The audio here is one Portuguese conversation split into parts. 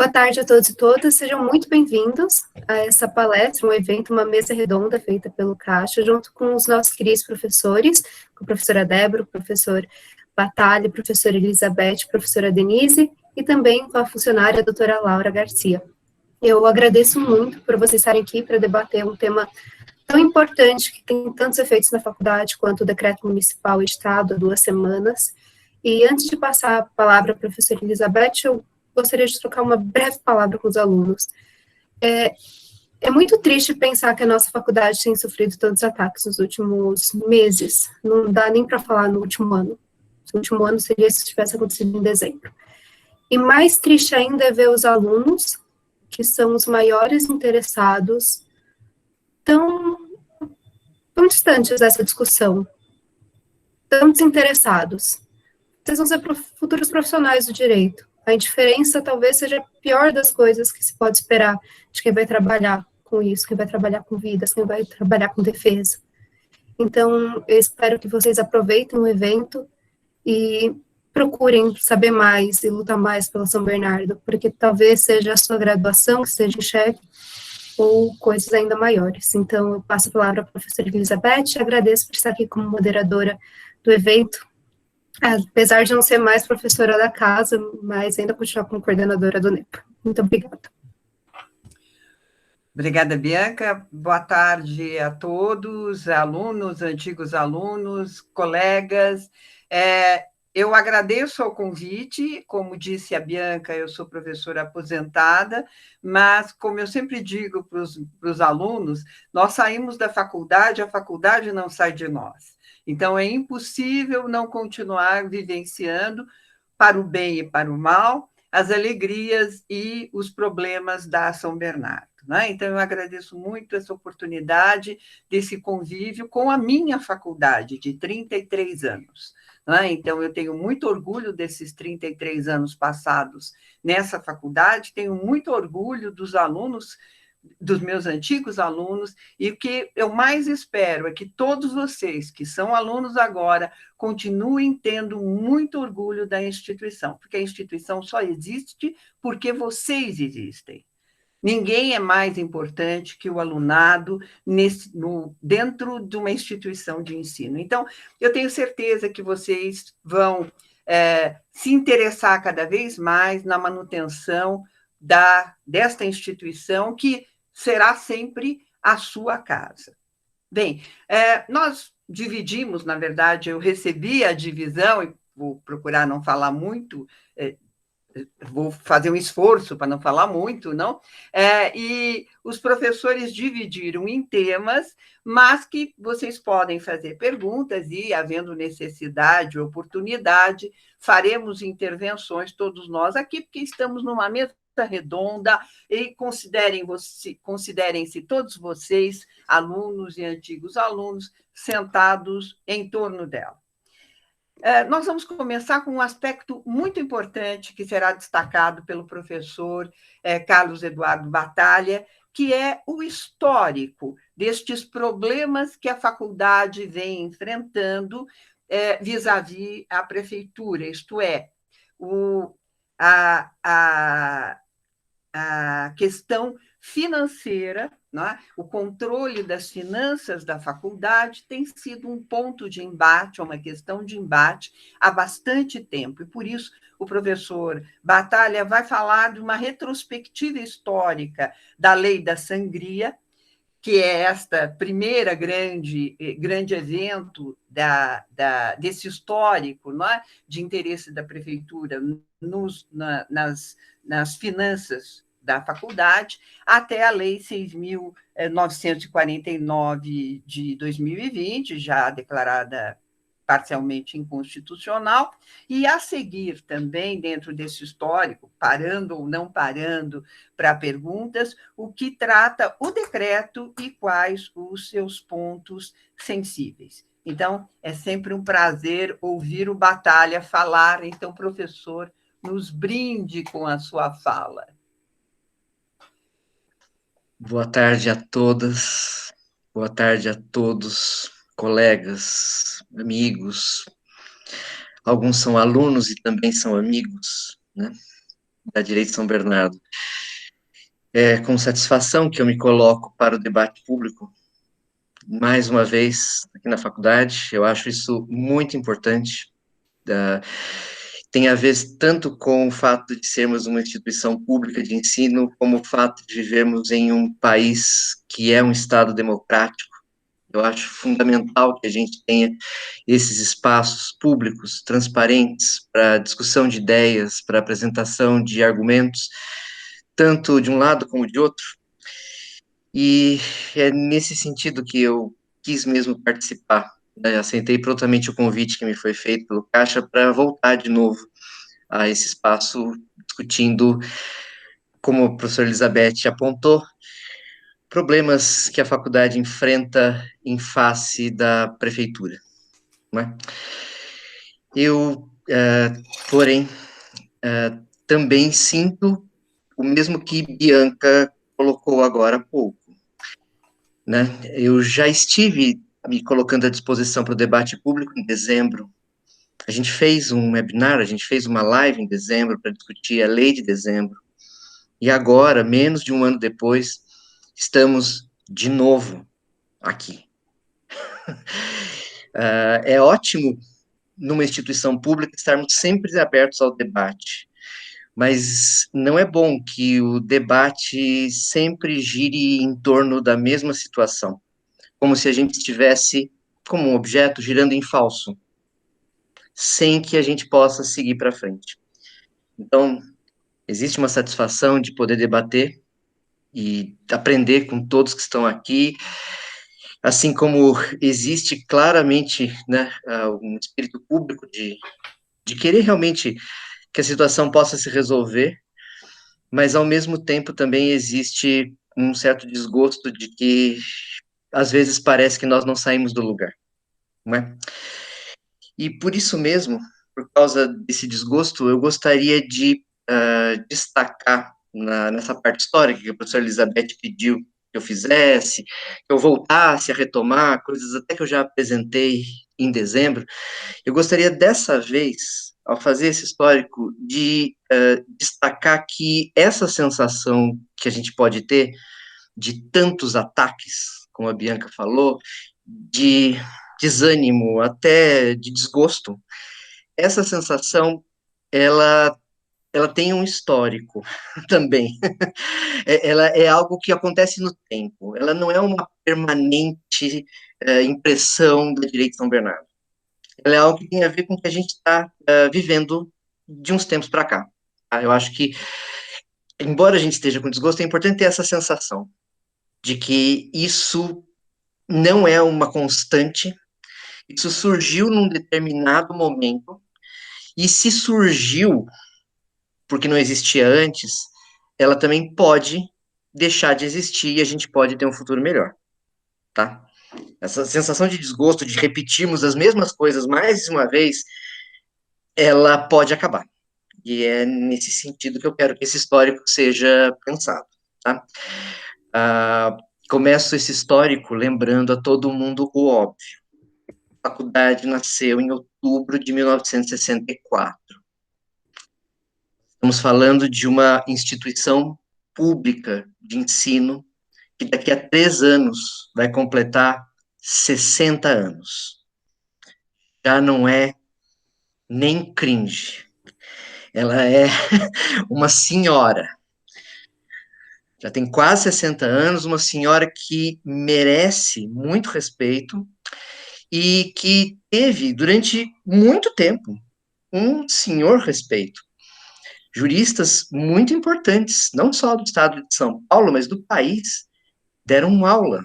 Boa tarde a todos e todas, sejam muito bem-vindos a essa palestra, um evento, uma mesa redonda feita pelo Caixa, junto com os nossos queridos professores, com a professora Débora, o professor Batalha, a professora Elizabeth, a professora Denise, e também com a funcionária a doutora Laura Garcia. Eu agradeço muito por vocês estarem aqui para debater um tema tão importante, que tem tantos efeitos na faculdade, quanto o decreto municipal editado há 2 semanas. E antes de passar a palavra à professora Elizabeth, eu gostaria de trocar uma breve palavra com os alunos. É muito triste pensar que a nossa faculdade tem sofrido tantos ataques nos últimos meses, não dá nem para falar no último ano. O último ano seria se tivesse acontecido em dezembro. E mais triste ainda é ver os alunos, que são os maiores interessados, tão distantes dessa discussão, tão desinteressados. Vocês vão ser futuros profissionais do direito. A indiferença talvez seja a pior das coisas que se pode esperar de quem vai trabalhar com isso, quem vai trabalhar com vidas, quem vai trabalhar com defesa. Então, eu espero que vocês aproveitem o evento e procurem saber mais e lutar mais pela São Bernardo, porque talvez seja a sua graduação que esteja em xeque, ou coisas ainda maiores. Então, eu passo a palavra à professora Elizabeth, agradeço por estar aqui como moderadora do evento, apesar de não ser mais professora da casa, mas ainda continuar como coordenadora do NEPA. Muito obrigada. Obrigada, Bianca. Boa tarde a todos, alunos, antigos alunos, colegas. Eu agradeço o convite. Como disse a Bianca, eu sou professora aposentada, mas, como eu sempre digo para os alunos, nós saímos da faculdade, a faculdade não sai de nós. Então, é impossível não continuar vivenciando, para o bem e para o mal, as alegrias e os problemas da São Bernardo. Né? Então, eu agradeço muito essa oportunidade desse convívio com a minha faculdade, de 33 anos. Né? Então, eu tenho muito orgulho desses 33 anos passados nessa faculdade, tenho muito orgulho dos alunos, dos meus antigos alunos, e o que eu mais espero é que todos vocês que são alunos agora continuem tendo muito orgulho da instituição, porque a instituição só existe porque vocês existem. Ninguém é mais importante que o alunado dentro de uma instituição de ensino. Então, eu tenho certeza que vocês vão se interessar cada vez mais na manutenção desta instituição, que será sempre a sua casa. Bem, nós dividimos, na verdade, eu recebi a divisão, e vou procurar não falar muito, vou fazer um esforço para não falar muito, não? E os professores dividiram em temas, mas que vocês podem fazer perguntas e, havendo necessidade, oportunidade, faremos intervenções, todos nós aqui, porque estamos numa mesa redonda, e considerem-se todos vocês, alunos e antigos alunos, sentados em torno dela. Nós vamos começar com um aspecto muito importante que será destacado pelo professor Carlos Eduardo Batalha, que é o histórico destes problemas que a faculdade vem enfrentando vis-à-vis a prefeitura, isto é, a questão financeira, né? O controle das finanças da faculdade tem sido um ponto de embate, uma questão de embate há bastante tempo, e por isso o professor Batalha vai falar de uma retrospectiva histórica da Lei da Sangria, que é esta primeira grande evento desse histórico, não é? De interesse da prefeitura nas finanças da faculdade, até a Lei 6.949 de 2020, já declarada parcialmente inconstitucional, e a seguir também, dentro desse histórico, parando ou não parando para perguntas, o que trata o decreto e quais os seus pontos sensíveis. Então, é sempre um prazer ouvir o Batalha falar. Então, professor, nos brinde com a sua fala. Boa tarde a todas, boa tarde a todos, colegas, amigos. Alguns são alunos e também são amigos, né? da Direito de São Bernardo. É com satisfação que eu me coloco para o debate público, mais uma vez, aqui na faculdade. Eu acho isso muito importante. Tem a ver tanto com o fato de sermos uma instituição pública de ensino, como o fato de vivermos em um país que é um Estado democrático. Eu acho fundamental que a gente tenha esses espaços públicos, transparentes, para discussão de ideias, para apresentação de argumentos, tanto de um lado como de outro. E é nesse sentido que eu quis mesmo participar, né? Aceitei prontamente o convite que me foi feito pelo Caixa para voltar de novo a esse espaço, discutindo, como a professora Elizabeth apontou, problemas que a faculdade enfrenta em face da prefeitura, né? Eu, porém, também sinto o mesmo que Bianca colocou agora há pouco, né? Eu já estive me colocando à disposição para o debate público em dezembro. A gente fez um webinar, a gente fez uma live em dezembro para discutir a lei de dezembro. E agora, menos de um ano depois, estamos de novo aqui. É ótimo, numa instituição pública, estarmos sempre abertos ao debate, mas não é bom que o debate sempre gire em torno da mesma situação, como se a gente estivesse, como um objeto, girando em falso, sem que a gente possa seguir para frente. Então, existe uma satisfação de poder debater e aprender com todos que estão aqui, assim como existe claramente, né, um espírito público de querer realmente que a situação possa se resolver, mas ao mesmo tempo também existe um certo desgosto de que às vezes parece que nós não saímos do lugar, não é? E por isso mesmo, por causa desse desgosto, eu gostaria de destacar nessa parte histórica que a professora Elizabeth pediu que eu fizesse, que eu voltasse a retomar coisas até que eu já apresentei em dezembro. Eu gostaria dessa vez, ao fazer esse histórico, de destacar que essa sensação que a gente pode ter de tantos ataques, como a Bianca falou, de desânimo, até de desgosto, essa sensação, ela tem um histórico também. Ela é algo que acontece no tempo, ela não é uma permanente impressão da direita de São Bernardo. Ela é algo que tem a ver com o que a gente está vivendo de uns tempos para cá. Tá? Eu acho que, embora a gente esteja com desgosto, é importante ter essa sensação de que isso não é uma constante, isso surgiu num determinado momento, e se surgiu porque não existia antes, ela também pode deixar de existir e a gente pode ter um futuro melhor, tá? Essa sensação de desgosto, de repetirmos as mesmas coisas mais uma vez, ela pode acabar. E é nesse sentido que eu quero que esse histórico seja pensado, tá? Começo esse histórico lembrando a todo mundo o óbvio. A faculdade nasceu em outubro de 1964. Estamos falando de uma instituição pública de ensino que daqui a 3 anos vai completar 60 anos. Já não é nem cringe. Ela é uma senhora. Já tem quase 60 anos, uma senhora que merece muito respeito e que teve, durante muito tempo, um senhor respeito. Juristas muito importantes, não só do estado de São Paulo, mas do país, deram aula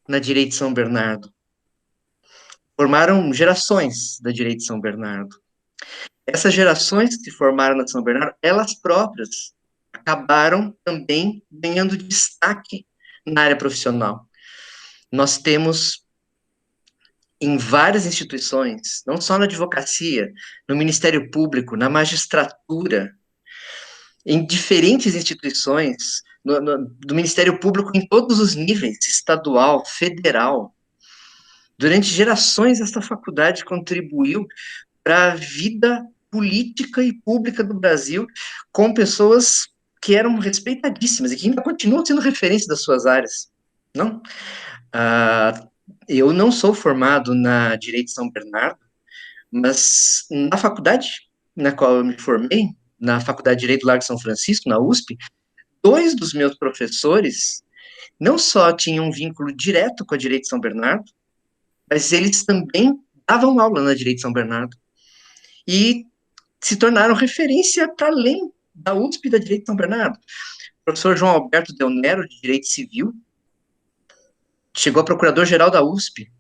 na Direito de São Bernardo. Formaram gerações da Direito de São Bernardo. Essas gerações que se formaram na São Bernardo, elas próprias acabaram também ganhando destaque na área profissional. Nós temos em várias instituições, não só na advocacia, no Ministério Público, na magistratura, em diferentes instituições, do Ministério Público em todos os níveis, estadual, federal. Durante gerações, esta faculdade contribuiu para a vida política e pública do Brasil, com pessoas que eram respeitadíssimas e que ainda continuam sendo referência das suas áreas, não? Eu não sou formado na Direito de São Bernardo, mas na faculdade na qual eu me formei, na Faculdade de Direito do Largo de São Francisco, na USP, dois dos meus professores não só tinham um vínculo direto com a Direito de São Bernardo, mas eles também davam aula na Direito de São Bernardo e se tornaram referência para além da USP e da Direito de São Bernardo. O professor João Alberto Del Nero, de Direito Civil, chegou a procurador-geral da USP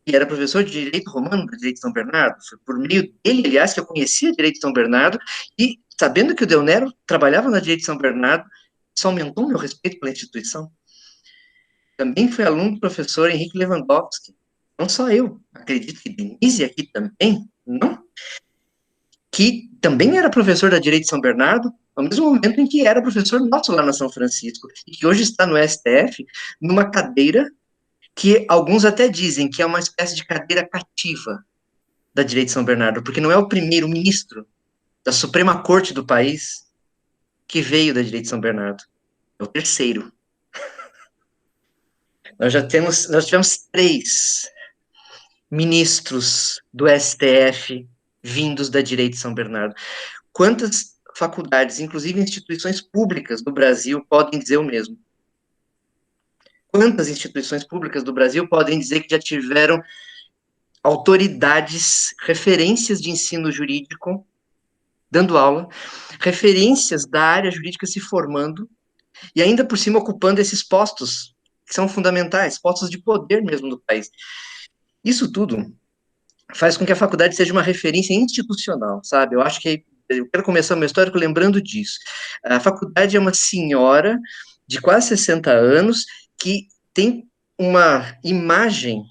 e era professor de Direito Romano da Direito de São Bernardo. Foi por meio dele, aliás, que eu conhecia Direito de São Bernardo e, sabendo que o Del Nero trabalhava na Direito de São Bernardo, isso aumentou meu respeito pela instituição. Também fui aluno do professor Henrique Lewandowski. Não só eu, acredito que Denise aqui também, não? Que também era professor da Direito de São Bernardo, ao mesmo momento em que era professor nosso lá na São Francisco, e que hoje está no STF, numa cadeira que alguns até dizem que é uma espécie de cadeira cativa da Direito de São Bernardo, porque não é o primeiro ministro da Suprema Corte do país que veio da Direito de São Bernardo, é o terceiro. Nós tivemos 3 ministros do STF vindos da Direito de São Bernardo. Quantas faculdades, inclusive instituições públicas do Brasil, podem dizer o mesmo? Quantas instituições públicas do Brasil podem dizer que já tiveram autoridades, referências de ensino jurídico, dando aula, referências da área jurídica se formando, e ainda por cima ocupando esses postos, que são fundamentais, postos de poder mesmo do país. Isso tudo faz com que a faculdade seja uma referência institucional, sabe? Eu acho que eu quero começar meu histórico lembrando disso. A faculdade é uma senhora de quase 60 anos que tem uma imagem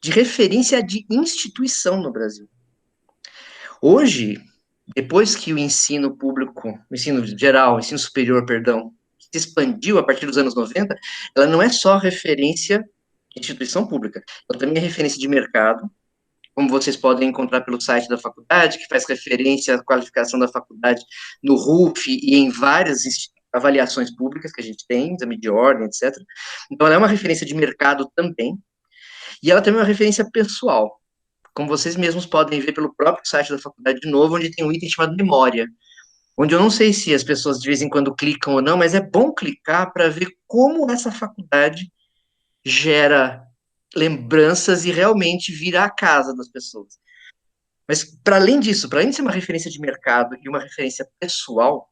de referência de instituição no Brasil. Hoje, depois que o ensino público, o ensino geral, o ensino superior, perdão, se expandiu a partir dos anos 90, ela não é só referência de instituição pública, ela também é referência de mercado, como vocês podem encontrar pelo site da faculdade, que faz referência à qualificação da faculdade no RUF e em várias avaliações públicas que a gente tem, exame de ordem, etc. Então, ela é uma referência de mercado também, e ela também é uma referência pessoal, como vocês mesmos podem ver pelo próprio site da faculdade de novo, onde tem um item chamado memória, onde eu não sei se as pessoas de vez em quando clicam ou não, mas é bom clicar para ver como essa faculdade gera lembranças e realmente vira a casa das pessoas. Mas, para além disso, para além de ser uma referência de mercado e uma referência pessoal,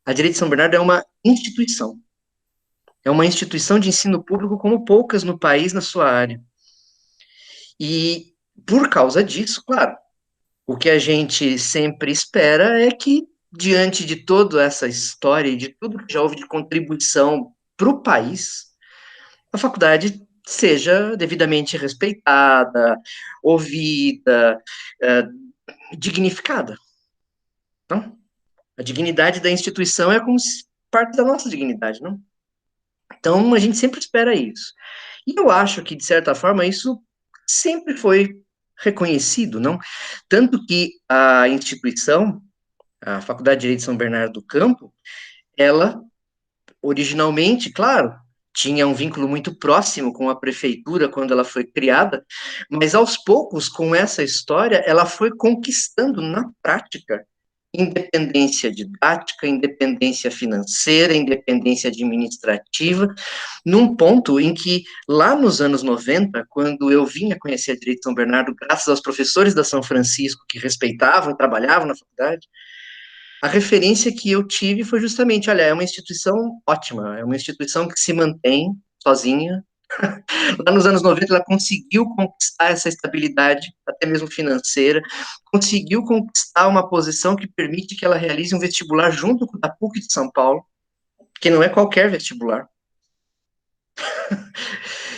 a Direito de São Bernardo é uma instituição. É uma instituição de ensino público como poucas no país na sua área. E, por causa disso, claro, o que a gente sempre espera é que, diante de toda essa história e de tudo que já houve de contribuição para o país, a faculdade seja devidamente respeitada, ouvida, dignificada. Não? A dignidade da instituição é como parte da nossa dignidade, não? Então, a gente sempre espera isso. E eu acho que, de certa forma, isso sempre foi reconhecido, não? Tanto que a instituição, a Faculdade de Direito de São Bernardo do Campo, ela, originalmente, claro, tinha um vínculo muito próximo com a prefeitura quando ela foi criada, mas aos poucos, com essa história, ela foi conquistando na prática independência didática, independência financeira, independência administrativa, num ponto em que, lá nos anos 90, quando eu vim a conhecer a Direito de São Bernardo, graças aos professores da São Francisco, que respeitavam e trabalhavam na faculdade, a referência que eu tive foi justamente, olha, é uma instituição ótima, é uma instituição que se mantém sozinha. Lá nos anos 90, ela conseguiu conquistar essa estabilidade, até mesmo financeira, conseguiu conquistar uma posição que permite que ela realize um vestibular junto com o da PUC de São Paulo, que não é qualquer vestibular.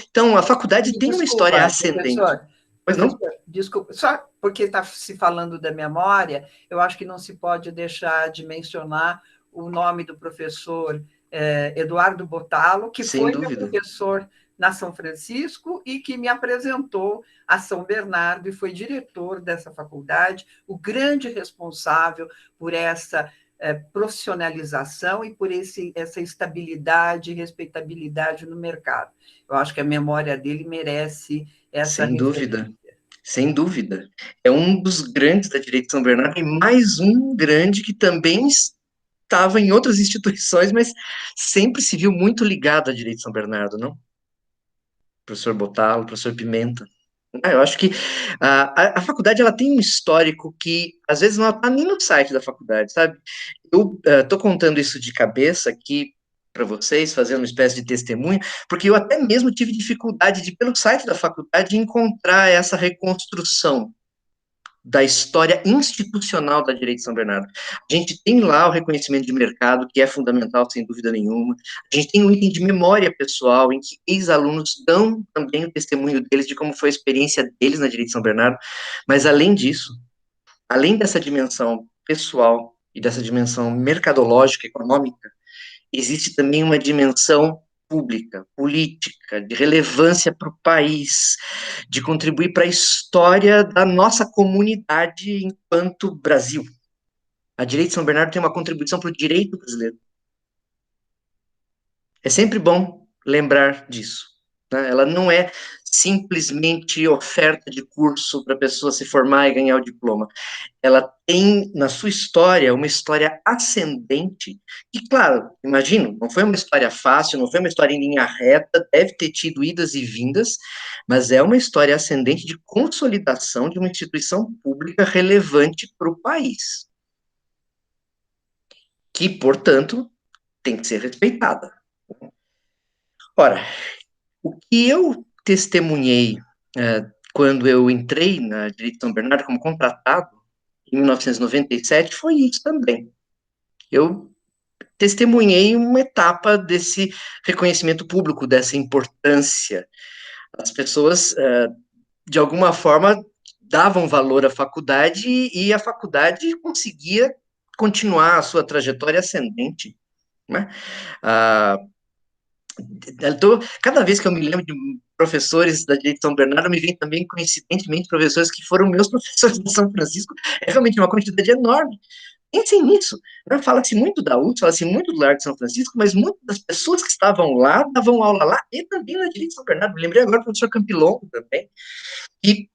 Então, a faculdade tem uma história ascendente. Professor, Pois não? desculpa, só porque está se falando da memória, eu acho que não se pode deixar de mencionar o nome do professor Eduardo Botalo, que Sem foi dúvida. meu professor na São Francisco e que me apresentou a São Bernardo e foi diretor dessa faculdade, o grande responsável por essa profissionalização e por essa estabilidade e respeitabilidade no mercado. Eu acho que a memória dele merece essa Sem referência. dúvida, sem dúvida. É um dos grandes da direita de São Bernardo e mais um grande que também estava em outras instituições, mas sempre se viu muito ligado à direita de São Bernardo, não? Professor Botalo, professor Pimenta. Eu acho que a faculdade ela tem um histórico que às vezes não está nem no site da faculdade, sabe? Eu estou contando isso de cabeça aqui para vocês, fazendo uma espécie de testemunho, porque eu até mesmo tive dificuldade de, pelo site da faculdade, encontrar essa reconstrução da história institucional da direita de São Bernardo. A gente tem lá o reconhecimento de mercado, que é fundamental, sem dúvida nenhuma. A gente tem um item de memória pessoal, em que ex-alunos dão também o testemunho deles, de como foi a experiência deles na direita de São Bernardo. Mas, além disso, além dessa dimensão pessoal e dessa dimensão mercadológica, econômica, existe também uma dimensão pública, política, de relevância para o país, de contribuir para a história da nossa comunidade enquanto Brasil. A direita de São Bernardo tem uma contribuição para o direito brasileiro. É sempre bom lembrar disso, né? Ela não é simplesmente oferta de curso para a pessoa se formar e ganhar o diploma. Ela tem, na sua história, uma história ascendente, e, claro, imagino, não foi uma história fácil, não foi uma história em linha reta, deve ter tido idas e vindas, mas é uma história ascendente de consolidação de uma instituição pública relevante para o país, que, portanto, tem que ser respeitada. Ora, o que eu testemunhei quando eu entrei na Direito de São Bernardo como contratado, em 1997, foi isso também. Eu testemunhei uma etapa desse reconhecimento público, dessa importância. As pessoas, de alguma forma, davam valor à faculdade e a faculdade conseguia continuar a sua trajetória ascendente, né? Cada vez que eu me lembro de professores da Direito de São Bernardo, me vem também, coincidentemente, professores que foram meus professores de São Francisco. É realmente uma quantidade enorme. Pensem nisso, né? Fala-se muito da UTS, fala-se muito do Largo de São Francisco, mas muitas das pessoas que estavam lá davam aula lá e também na Direito de São Bernardo. Me lembrei agora do professor Campilongo também, que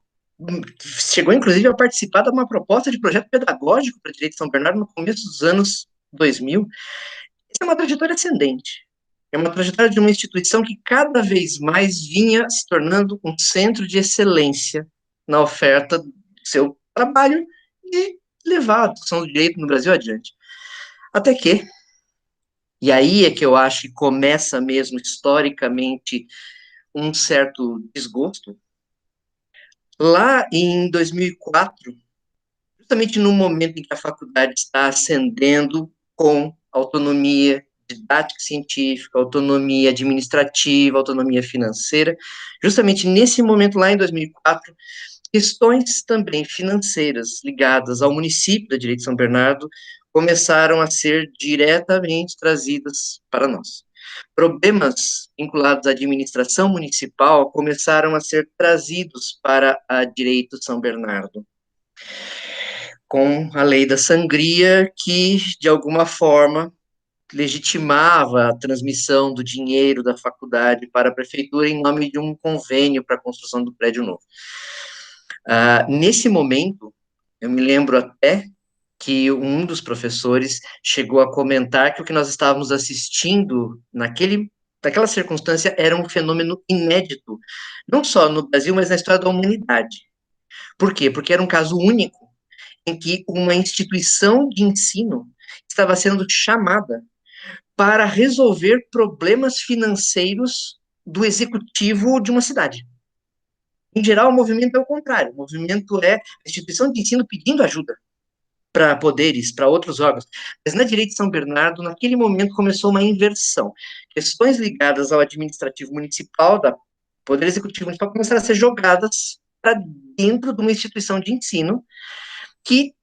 chegou, inclusive, a participar de uma proposta de projeto pedagógico para a Direito de São Bernardo no começo dos anos 2000. Essa é uma trajetória ascendente. É uma trajetória de uma instituição que cada vez mais vinha se tornando um centro de excelência na oferta do seu trabalho e levar a discussão do direito no Brasil adiante. Até que, e aí é que eu acho que começa mesmo historicamente um certo desgosto, lá em 2004, justamente no momento em que a faculdade está ascendendo com autonomia didática científica, autonomia administrativa, autonomia financeira, justamente nesse momento lá em 2004, questões também financeiras ligadas ao município da Direito de São Bernardo começaram a ser diretamente trazidas para nós. Problemas vinculados à administração municipal começaram a ser trazidos para a Direito de São Bernardo, com a lei da sangria, que, de alguma forma, legitimava a transmissão do dinheiro da faculdade para a prefeitura em nome de um convênio para a construção do prédio novo. Nesse momento, eu me lembro até que um dos professores chegou a comentar que o que nós estávamos assistindo naquela circunstância era um fenômeno inédito, não só no Brasil, mas na história da humanidade. Por quê? Porque era um caso único em que uma instituição de ensino estava sendo chamada para resolver problemas financeiros do executivo de uma cidade. Em geral, o movimento é o contrário. O movimento é a instituição de ensino pedindo ajuda para poderes, para outros órgãos. Mas na Direito de São Bernardo, naquele momento, começou uma inversão. Questões ligadas ao administrativo municipal, da Poder Executivo Municipal, começaram a ser jogadas para dentro de uma instituição de ensino que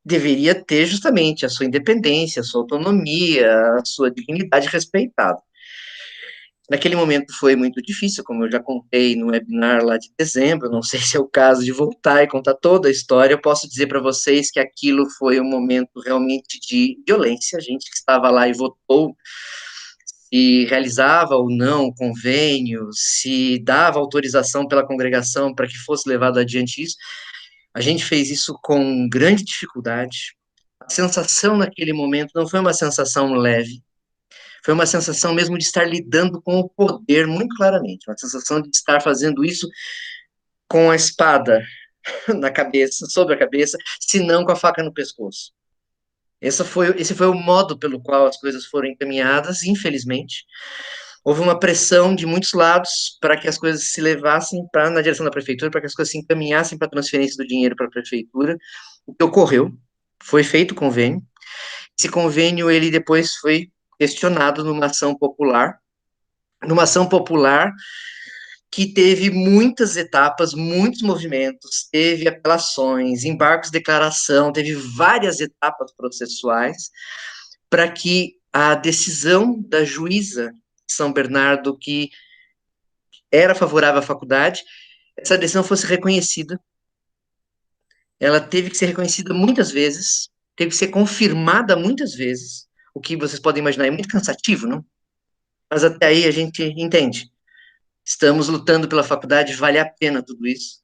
deveria ter justamente a sua independência, a sua autonomia, a sua dignidade respeitada. Naquele momento foi muito difícil, como eu já contei no webinar lá de dezembro, não sei se é o caso de voltar e contar toda a história, eu posso dizer para vocês que aquilo foi um momento realmente de violência, a gente que estava lá e votou, se realizava ou não o convênio, se dava autorização pela congregação para que fosse levado adiante isso, a gente fez isso com grande dificuldade. A sensação naquele momento não foi uma sensação leve, foi uma sensação mesmo de estar lidando com o poder muito claramente, uma sensação de estar fazendo isso com a espada na cabeça, sobre a cabeça, se não com a faca no pescoço. Esse foi o modo pelo qual as coisas foram encaminhadas, infelizmente. Houve uma pressão de muitos lados para que as coisas se levassem na direção da prefeitura, para que as coisas se encaminhassem para a transferência do dinheiro para a prefeitura. O que ocorreu, foi feito o convênio. Esse convênio, ele depois foi questionado numa ação popular que teve muitas etapas, muitos movimentos, teve apelações, embargos de declaração, teve várias etapas processuais para que a decisão da juíza de São Bernardo, que era favorável à faculdade, essa decisão fosse reconhecida. Ela teve que ser reconhecida muitas vezes, teve que ser confirmada muitas vezes, o que vocês podem imaginar é muito cansativo, não? Mas até aí a gente entende. Estamos lutando pela faculdade, vale a pena tudo isso.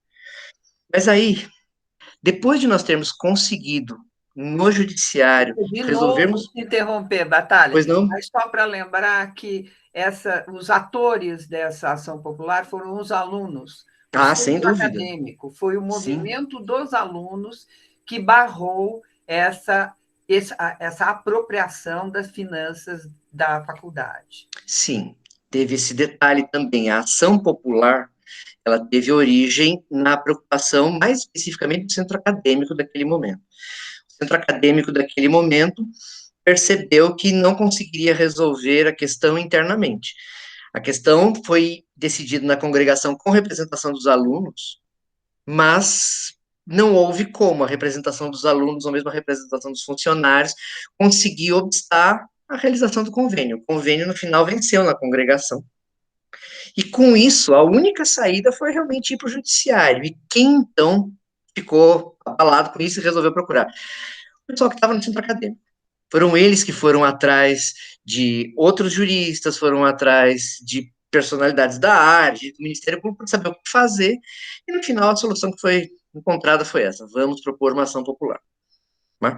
Mas aí, depois de nós termos conseguido, no judiciário, De novo, resolvermos... se interromper, Batalha, Pois não? mas só para lembrar que os atores dessa ação popular foram os alunos, o Ah, sem centro dúvida. acadêmico, foi o Sim, movimento dos alunos que barrou essa apropriação das finanças da faculdade. sim. Teve esse detalhe também. A ação popular, ela teve origem na preocupação, mais especificamente, do centro acadêmico daquele momento. O centro acadêmico daquele momento percebeu que não conseguiria resolver a questão internamente. A questão foi decidida na congregação com representação dos alunos, mas não houve como a representação dos alunos, ou mesmo a representação dos funcionários, conseguir obstar a realização do convênio. O convênio, no final, venceu na congregação. E com isso, a única saída foi realmente ir para o judiciário. E quem, então, ficou abalado com isso e resolveu procurar? O pessoal que estava no centro acadêmico. Foram eles que foram atrás de outros juristas, foram atrás de personalidades da área, do Ministério Público, para saber o que fazer, e no final a solução que foi encontrada foi essa: vamos propor uma ação popular. Né?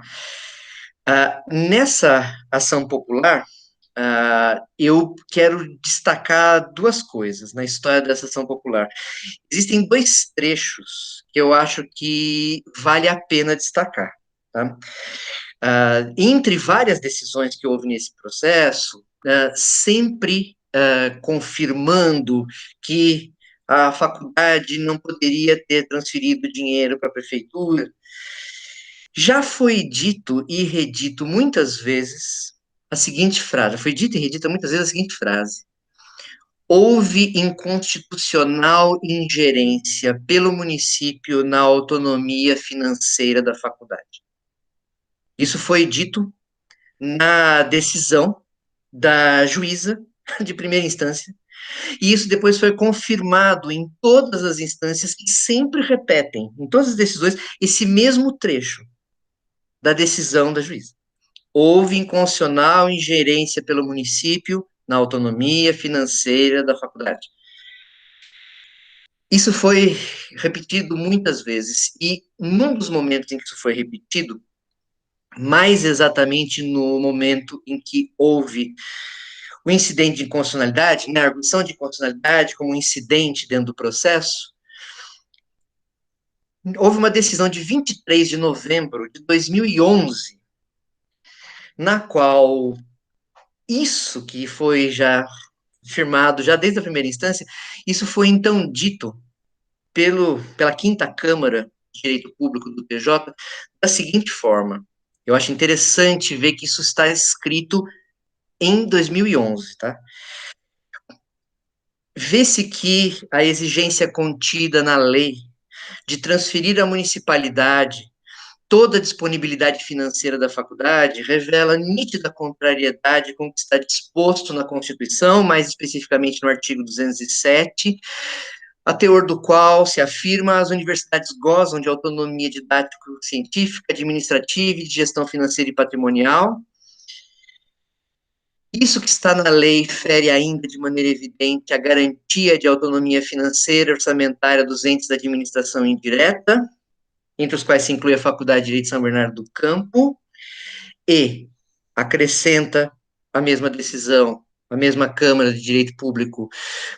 Nessa ação popular, eu quero destacar duas coisas na história dessa ação popular. Existem dois trechos que eu acho que vale a pena destacar. Tá? Entre várias decisões que houve nesse processo, sempre confirmando que a faculdade não poderia ter transferido dinheiro para a prefeitura, já foi dito e redito muitas vezes a seguinte frase, foi dita e redita muitas vezes a seguinte frase: houve inconstitucional ingerência pelo município na autonomia financeira da faculdade. Isso foi dito na decisão da juíza de primeira instância, e isso depois foi confirmado em todas as instâncias que sempre repetem, em todas as decisões, esse mesmo trecho da decisão da juíza. Houve inconstitucional ingerência pelo município na autonomia financeira da faculdade. Isso foi repetido muitas vezes, e num dos momentos em que isso foi repetido, mais exatamente no momento em que houve o incidente de inconstitucionalidade, né, a arguição de inconstitucionalidade como um incidente dentro do processo, houve uma decisão de 23 de novembro de 2011, na qual isso que foi já firmado, já desde a primeira instância, isso foi então dito pela Quinta Câmara de Direito Público do TJ da seguinte forma. Eu acho interessante ver que isso está escrito em 2011, tá? Vê-se que a exigência contida na lei de transferir à municipalidade toda a disponibilidade financeira da faculdade revela nítida contrariedade com o que está disposto na Constituição, mais especificamente no artigo 207, a teor do qual se afirma as universidades gozam de autonomia didático-científica, administrativa e de gestão financeira e patrimonial. Isso que está na lei fere ainda de maneira evidente a garantia de autonomia financeira e orçamentária dos entes da administração indireta, entre os quais se inclui a Faculdade de Direito de São Bernardo do Campo, e acrescenta a mesma decisão, a mesma Câmara de Direito Público,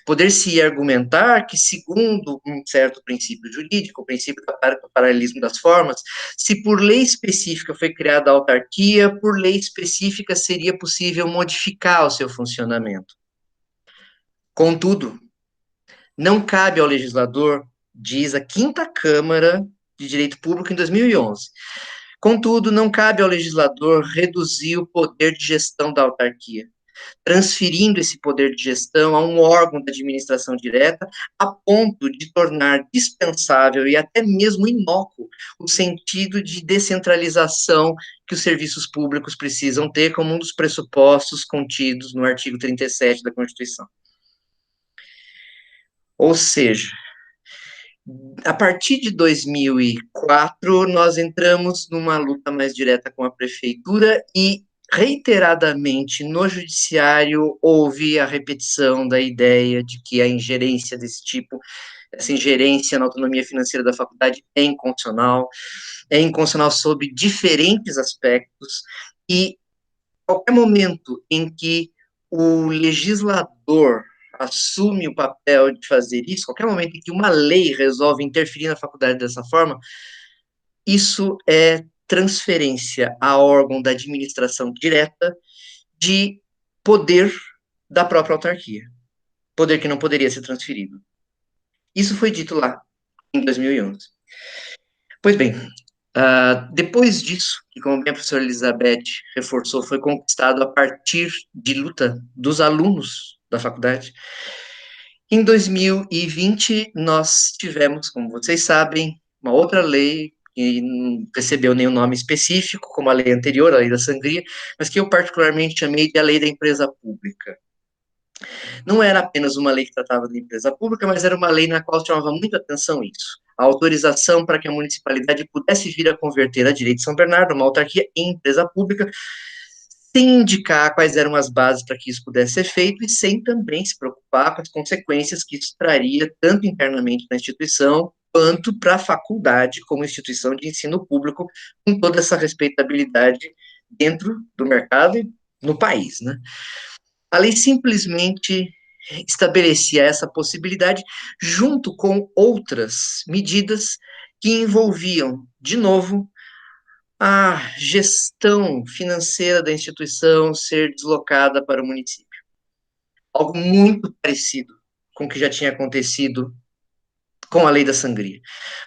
poder-se argumentar que, segundo um certo princípio jurídico, o princípio do paralelismo das formas, se por lei específica foi criada a autarquia, por lei específica seria possível modificar o seu funcionamento. Contudo, não cabe ao legislador, diz a Quinta Câmara de Direito Público em 2011, contudo, não cabe ao legislador reduzir o poder de gestão da autarquia, transferindo esse poder de gestão a um órgão da administração direta, a ponto de tornar dispensável e até mesmo inócuo o sentido de descentralização que os serviços públicos precisam ter como um dos pressupostos contidos no artigo 37 da Constituição. Ou seja, a partir de 2004, nós entramos numa luta mais direta com a prefeitura e, reiteradamente, no judiciário, houve a repetição da ideia de que a ingerência desse tipo, essa ingerência na autonomia financeira da faculdade é inconstitucional sob diferentes aspectos, e qualquer momento em que o legislador assume o papel de fazer isso, qualquer momento em que uma lei resolve interferir na faculdade dessa forma, isso é transferência a órgão da administração direta de poder da própria autarquia, poder que não poderia ser transferido. Isso foi dito lá em 2011. Pois bem, depois disso, que como bem a professora Elizabeth reforçou, foi conquistado a partir de luta dos alunos da faculdade. Em 2020, nós tivemos, como vocês sabem, uma outra lei que não recebeu nenhum nome específico, como a lei anterior, a lei da sangria, mas que eu particularmente chamei de a lei da empresa pública. Não era apenas uma lei que tratava da empresa pública, mas era uma lei na qual chamava muita atenção isso. A autorização para que a municipalidade pudesse vir a converter a Direito de São Bernardo, uma autarquia, em empresa pública, sem indicar quais eram as bases para que isso pudesse ser feito e sem também se preocupar com as consequências que isso traria, tanto internamente na instituição, quanto para a faculdade como instituição de ensino público, com toda essa respeitabilidade dentro do mercado e no país, né? A lei simplesmente estabelecia essa possibilidade junto com outras medidas que envolviam, de novo, a gestão financeira da instituição ser deslocada para o município. Algo muito parecido com o que já tinha acontecido com a lei da sangria.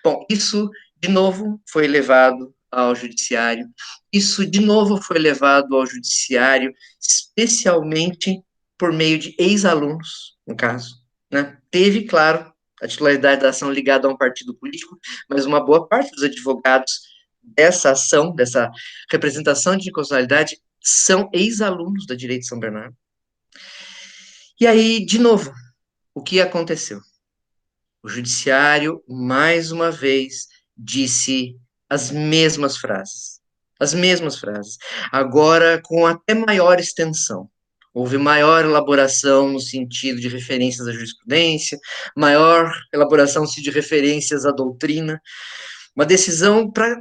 Bom, isso, de novo, foi levado ao judiciário. Isso, de novo, foi levado ao judiciário, especialmente por meio de ex-alunos, no caso, né? Teve, claro, a titularidade da ação ligada a um partido político, mas uma boa parte dos advogados dessa ação, dessa representação de inconstitucionalidade, são ex-alunos da Direito de São Bernardo. E aí, de novo, o que aconteceu? O judiciário, mais uma vez, disse as mesmas frases, agora com até maior extensão. Houve maior elaboração no sentido de referências à jurisprudência, maior elaboração no sentido de referências à doutrina, uma decisão para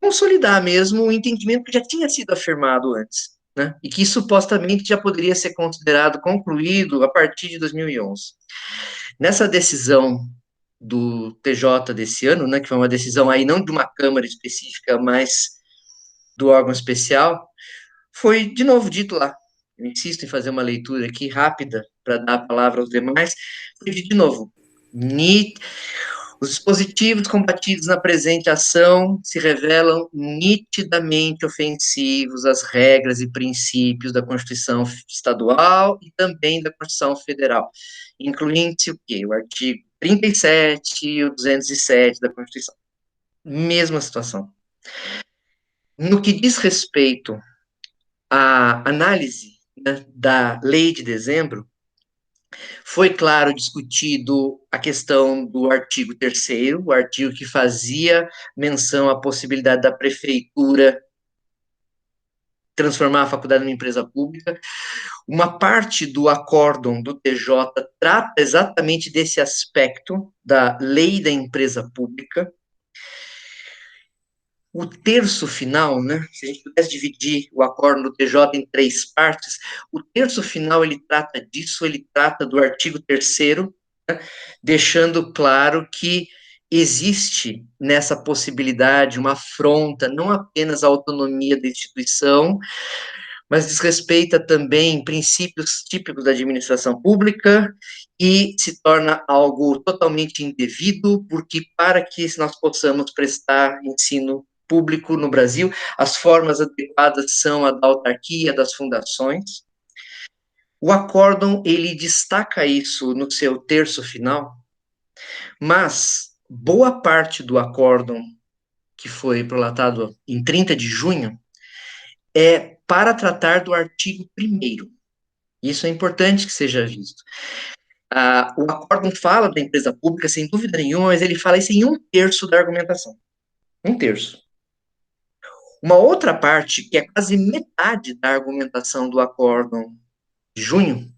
consolidar mesmo o entendimento que já tinha sido afirmado antes, né? E que supostamente já poderia ser considerado concluído a partir de 2011. Nessa decisão do TJ desse ano, né, que foi uma decisão aí não de uma Câmara específica, mas do órgão especial, foi de novo dito lá, eu insisto em fazer uma leitura aqui rápida para dar a palavra aos demais, foi dito de novo, os dispositivos combatidos na presente ação se revelam nitidamente ofensivos às regras e princípios da Constituição Estadual e também da Constituição Federal, incluindo-se o quê? O artigo 37 e o 207 da Constituição. mesma situação. No que diz respeito à análise, né, da lei de dezembro, foi, claro, discutido a questão do artigo 3º, o artigo que fazia menção à possibilidade da prefeitura transformar a faculdade numa empresa pública. Uma parte do acórdão do TJ trata exatamente desse aspecto da lei da empresa pública. O terço final, né, se a gente pudesse dividir o acórdão do TJ em 3 partes, o terço final ele trata disso, ele trata do artigo 3º, né, deixando claro que existe nessa possibilidade uma afronta não apenas à autonomia da instituição, mas desrespeita também princípios típicos da administração pública e se torna algo totalmente indevido, porque para que nós possamos prestar ensino público no Brasil, as formas adequadas são a da autarquia, das fundações. O acórdão, ele destaca isso no seu terço final, mas boa parte do acórdão, que foi prolatado em 30 de junho, é para tratar do artigo 1º. Isso é importante que seja visto. O acórdão fala da empresa pública, sem dúvida nenhuma, mas ele fala isso em 1/3 da argumentação. 1/3. Uma outra parte, que é quase metade da argumentação do acórdão de junho,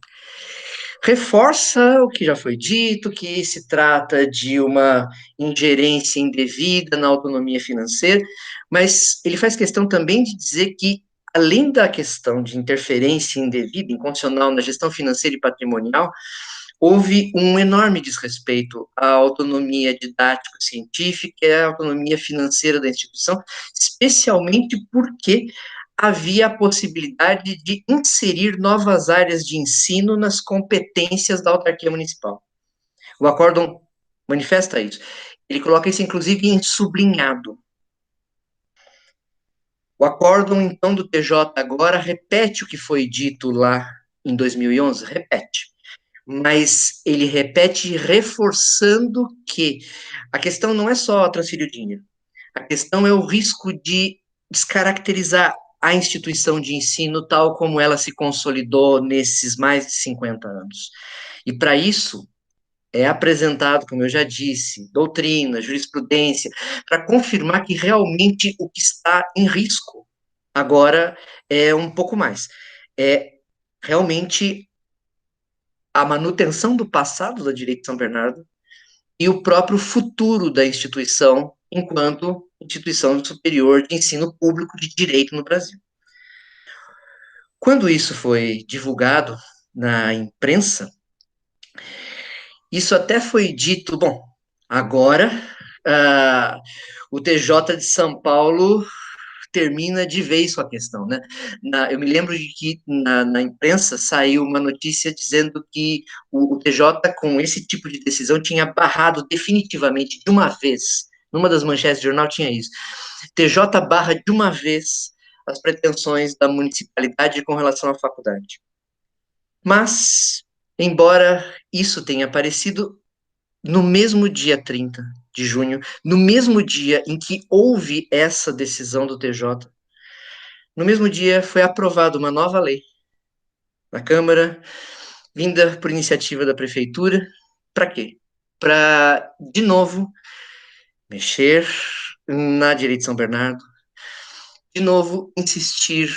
reforça o que já foi dito, que se trata de uma ingerência indevida na autonomia financeira, mas ele faz questão também de dizer que, além da questão de interferência indevida, incondicional na gestão financeira e patrimonial, houve um enorme desrespeito à autonomia didático-científica e à autonomia financeira da instituição, especialmente porque havia a possibilidade de inserir novas áreas de ensino nas competências da autarquia municipal. O acórdão manifesta isso. Ele coloca isso, inclusive, em sublinhado. O acórdão, então, do TJ agora repete o que foi dito lá em 2011, repete. Mas ele repete reforçando que a questão não é só transferir o dinheiro, a questão é o risco de descaracterizar a instituição de ensino tal como ela se consolidou nesses mais de 50 anos. E para isso é apresentado, como eu já disse, doutrina, jurisprudência, para confirmar que realmente o que está em risco agora é um pouco mais. É realmente a manutenção do passado da Direito de São Bernardo e o próprio futuro da instituição enquanto instituição superior de ensino público de direito no Brasil. Quando isso foi divulgado na imprensa, isso até foi dito, bom, agora o TJ de São Paulo termina de vez com a questão, né? Eu me lembro de que na imprensa saiu uma notícia dizendo que o TJ, com esse tipo de decisão, tinha barrado definitivamente, de uma vez, numa das manchetes do jornal tinha isso, TJ barra de uma vez as pretensões da municipalidade com relação à faculdade. Mas, embora isso tenha aparecido, no mesmo dia 30 de junho, no mesmo dia em que houve essa decisão do TJ, no mesmo dia foi aprovada uma nova lei na Câmara, vinda por iniciativa da Prefeitura. Para quê? Para, de novo, mexer na Direito de São Bernardo, de novo, insistir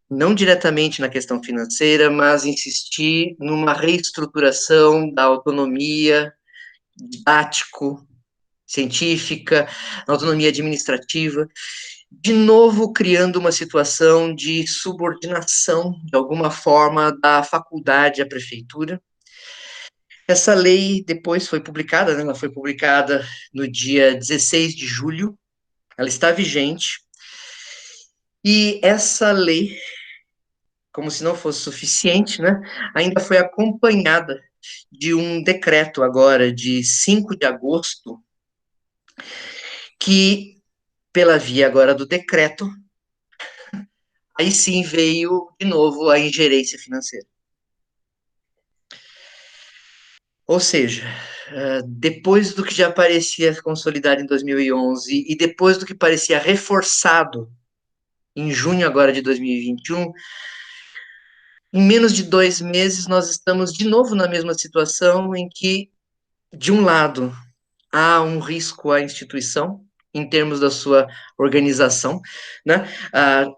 não diretamente na questão financeira, mas insistir numa reestruturação da autonomia didático, científica, na autonomia administrativa, de novo criando uma situação de subordinação, de alguma forma, da faculdade à prefeitura. Essa lei depois foi publicada, né? Ela foi publicada no dia 16 de julho, ela está vigente, e essa lei, como se não fosse suficiente, né, ainda foi acompanhada de um decreto agora de 5 de agosto, que, pela via agora do decreto, aí sim veio de novo a ingerência financeira. Ou seja, depois do que já parecia consolidado em 2011 e depois do que parecia reforçado em junho agora de 2021, em menos de 2 meses nós estamos de novo na mesma situação em que, de um lado, há um risco à instituição, em termos da sua organização, né?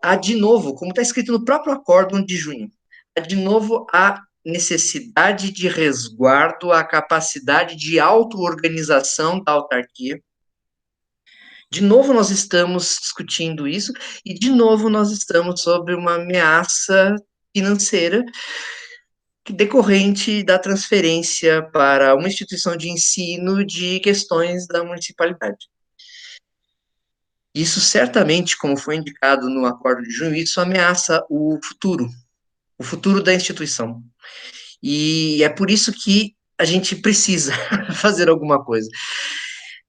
Há de novo, como está escrito no próprio acórdão de junho, há de novo a necessidade de resguardo, a capacidade de auto-organização da autarquia. De novo nós estamos discutindo isso, e de novo nós estamos sob uma ameaça financeira decorrente da transferência para uma instituição de ensino de questões da municipalidade. Isso certamente, como foi indicado no acordo de junho, isso ameaça o futuro da instituição. E é por isso que a gente precisa fazer alguma coisa.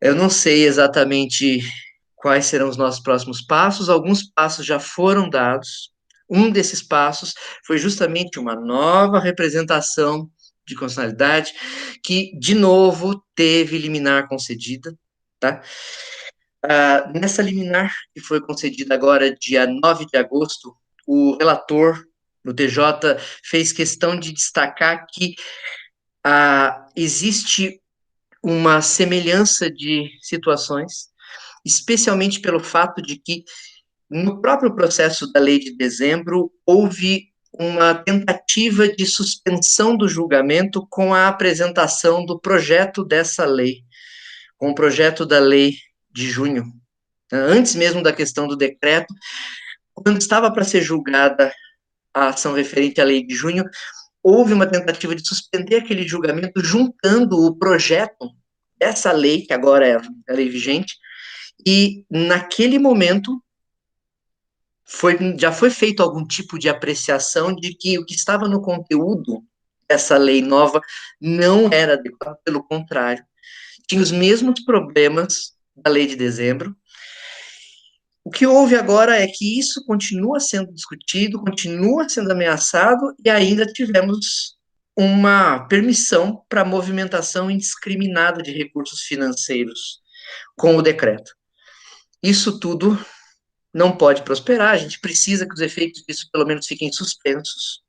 Eu não sei exatamente quais serão os nossos próximos passos, alguns passos já foram dados. Um desses passos foi justamente uma nova representação de constitucionalidade, que, de novo, teve liminar concedida, tá? Nessa liminar que foi concedida agora, dia 9 de agosto, o relator no TJ fez questão de destacar que existe uma semelhança de situações, especialmente pelo fato de que, no próprio processo da lei de dezembro, houve uma tentativa de suspensão do julgamento com a apresentação do projeto dessa lei, com o projeto da lei de junho. Antes mesmo da questão do decreto, quando estava para ser julgada a ação referente à lei de junho, houve uma tentativa de suspender aquele julgamento, juntando o projeto dessa lei, que agora é a lei vigente, e naquele momento já foi feito algum tipo de apreciação de que o que estava no conteúdo dessa lei nova não era adequado, pelo contrário, tinha os mesmos problemas da lei de dezembro. O que houve agora é que isso continua sendo discutido, continua sendo ameaçado, e ainda tivemos uma permissão para movimentação indiscriminada de recursos financeiros com o decreto. Isso tudo não pode prosperar, a gente precisa que os efeitos disso pelo menos fiquem suspensos.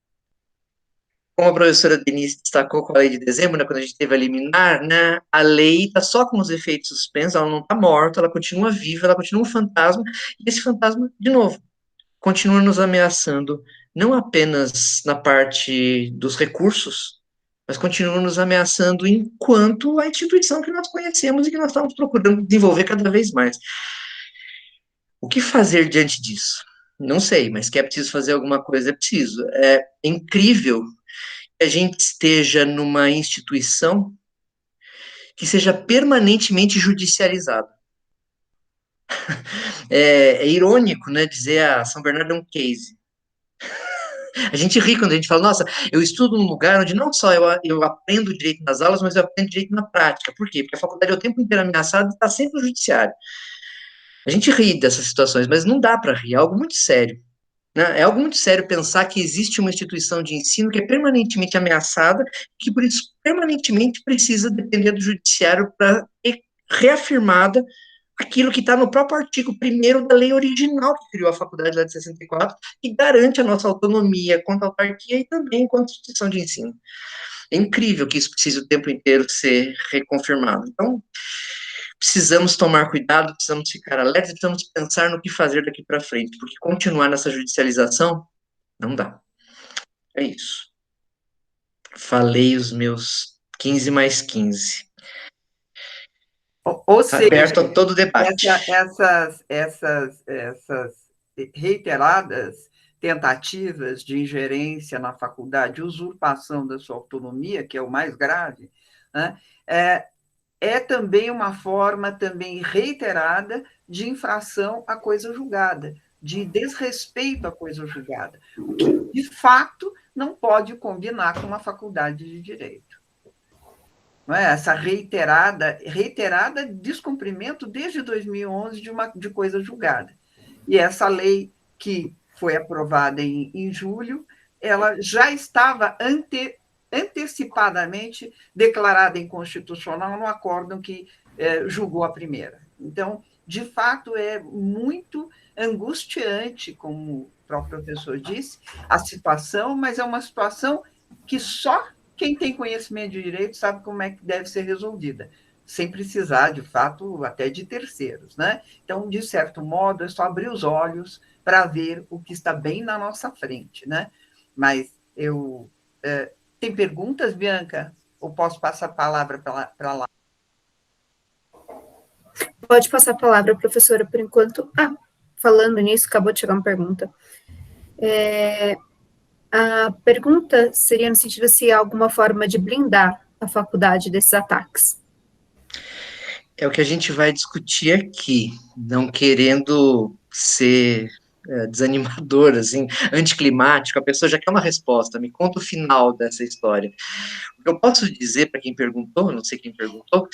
Como a professora Denise destacou com a lei de dezembro, né, quando a gente teve a liminar, né, a lei está só com os efeitos suspensos, ela não está morta, ela continua viva, ela continua um fantasma, e esse fantasma, de novo, continua nos ameaçando, não apenas na parte dos recursos, mas continua nos ameaçando enquanto a instituição que nós conhecemos e que nós estamos procurando desenvolver cada vez mais. O que fazer diante disso? Não sei, mas que é preciso fazer alguma coisa, é preciso. É incrível que a gente esteja numa instituição que seja permanentemente judicializada. É irônico, né, dizer São Bernardo é um case. A gente ri quando a gente fala, nossa, eu estudo num lugar onde não só eu aprendo direito nas aulas, mas eu aprendo direito na prática. Por quê? Porque a faculdade é o tempo inteiro ameaçada e está sempre no judiciário. A gente ri dessas situações, mas não dá para rir, é algo muito sério. Né? É algo muito sério pensar que existe uma instituição de ensino que é permanentemente ameaçada, que por isso permanentemente precisa depender do judiciário para ter reafirmada aquilo que está no próprio artigo 1º da lei original que criou a faculdade lá de 64, que garante a nossa autonomia quanto à autarquia e também quanto à instituição de ensino. É incrível que isso precise o tempo inteiro ser reconfirmado. Então, precisamos tomar cuidado, precisamos ficar alertas, precisamos pensar no que fazer daqui para frente, porque continuar nessa judicialização não dá. É isso. Falei os meus 15 mais 15. Ou seja, aberto a todo debate. Essas reiteradas tentativas de ingerência na faculdade, usurpação da sua autonomia, que é o mais grave, né, é também uma forma também reiterada de infração à coisa julgada, de desrespeito à coisa julgada, o que, de fato, não pode combinar com uma faculdade de direito. Não é? Essa reiterada descumprimento desde 2011 de coisa julgada. E essa lei que foi aprovada em julho, ela já estava antecipadamente declarada inconstitucional no acórdão que julgou a primeira. Então, de fato, é muito angustiante, como o próprio professor disse, a situação, mas é uma situação que só quem tem conhecimento de direito sabe como é que deve ser resolvida, sem precisar, de fato, até de terceiros, né? Então, de certo modo, é só abrir os olhos para ver o que está bem na nossa frente, né? Mas tem perguntas, Bianca? Ou posso passar a palavra para lá? Pode passar a palavra, professora, por enquanto. Falando nisso, acabou de chegar uma pergunta. A pergunta seria no sentido se há alguma forma de blindar a faculdade desses ataques. É o que a gente vai discutir aqui, não querendo ser desanimador, assim, anticlimático, a pessoa já quer uma resposta, me conta o final dessa história. O que eu posso dizer para quem perguntou, não sei quem perguntou,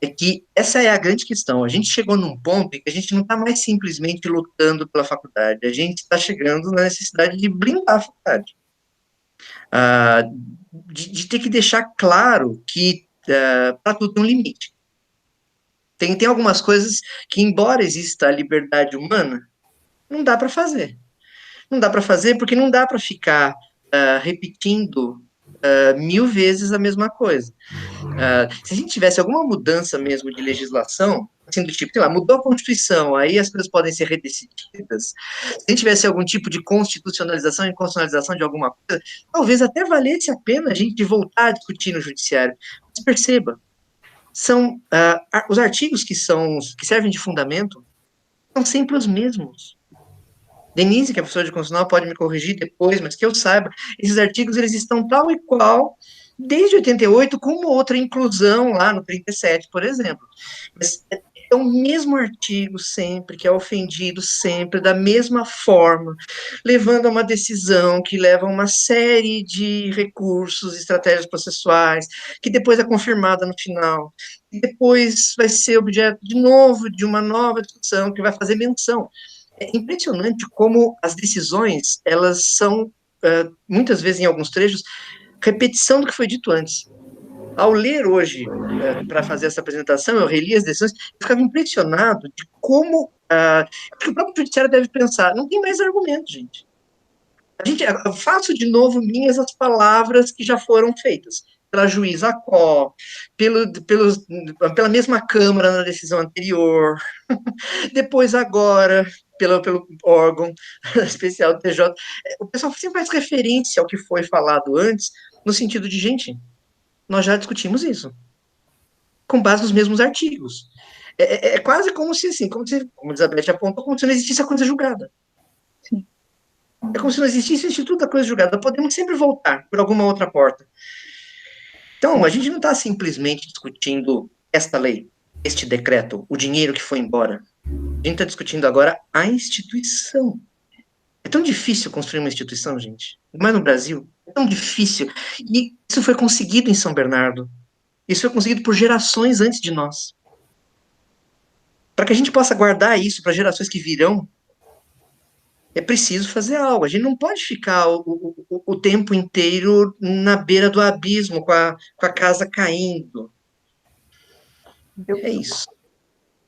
é que essa é a grande questão. A gente chegou num ponto em que a gente não está mais simplesmente lutando pela faculdade, a gente está chegando na necessidade de blindar a faculdade. De ter que deixar claro que para tudo tem um limite. Tem algumas coisas que, embora exista a liberdade humana, não dá para fazer. Não dá para fazer porque não dá para ficar repetindo 1000 vezes a mesma coisa. Se a gente tivesse alguma mudança mesmo de legislação, assim, do tipo, sei lá, mudou a Constituição, aí as coisas podem ser redecididas. Se a gente tivesse algum tipo de constitucionalização e inconstitucionalização de alguma coisa, talvez até valesse a pena a gente voltar a discutir no judiciário. Mas perceba, são os artigos que servem de fundamento são sempre os mesmos. Denise, que é professora de constitucional, pode me corrigir depois, mas que eu saiba, esses artigos eles estão tal e qual desde 88, com uma outra inclusão lá no 37, por exemplo. Mas é o mesmo artigo sempre, que é ofendido sempre, da mesma forma, levando a uma decisão que leva a uma série de recursos, estratégias processuais, que depois é confirmada no final, e depois vai ser objeto, de novo, de uma nova discussão, que vai fazer menção. É impressionante como as decisões, elas são, muitas vezes, em alguns trechos, repetição do que foi dito antes. Ao ler hoje, para fazer essa apresentação, eu reli as decisões, eu ficava impressionado de como que o próprio judiciário deve pensar. Não tem mais argumento, gente. Eu faço de novo minhas as palavras que já foram feitas pela juíza Có, pela mesma Câmara na decisão anterior, depois agora, pelo órgão especial do TJ. O pessoal sempre faz referência ao que foi falado antes, no sentido de, gente, nós já discutimos isso, com base nos mesmos artigos. É quase como se, assim, como a Elizabeth apontou, como se não existisse a coisa julgada. Sim. É como se não existisse o Instituto da Coisa Julgada. Podemos sempre voltar por alguma outra porta. Então, a gente não está simplesmente discutindo esta lei, este decreto, o dinheiro que foi embora. A gente está discutindo agora a instituição. É tão difícil construir uma instituição, gente. Mas no Brasil, é tão difícil. E isso foi conseguido em São Bernardo. Isso foi conseguido por gerações antes de nós. Para que a gente possa guardar isso para gerações que virão, é preciso fazer algo. A gente não pode ficar o tempo inteiro na beira do abismo, com a casa caindo. É isso.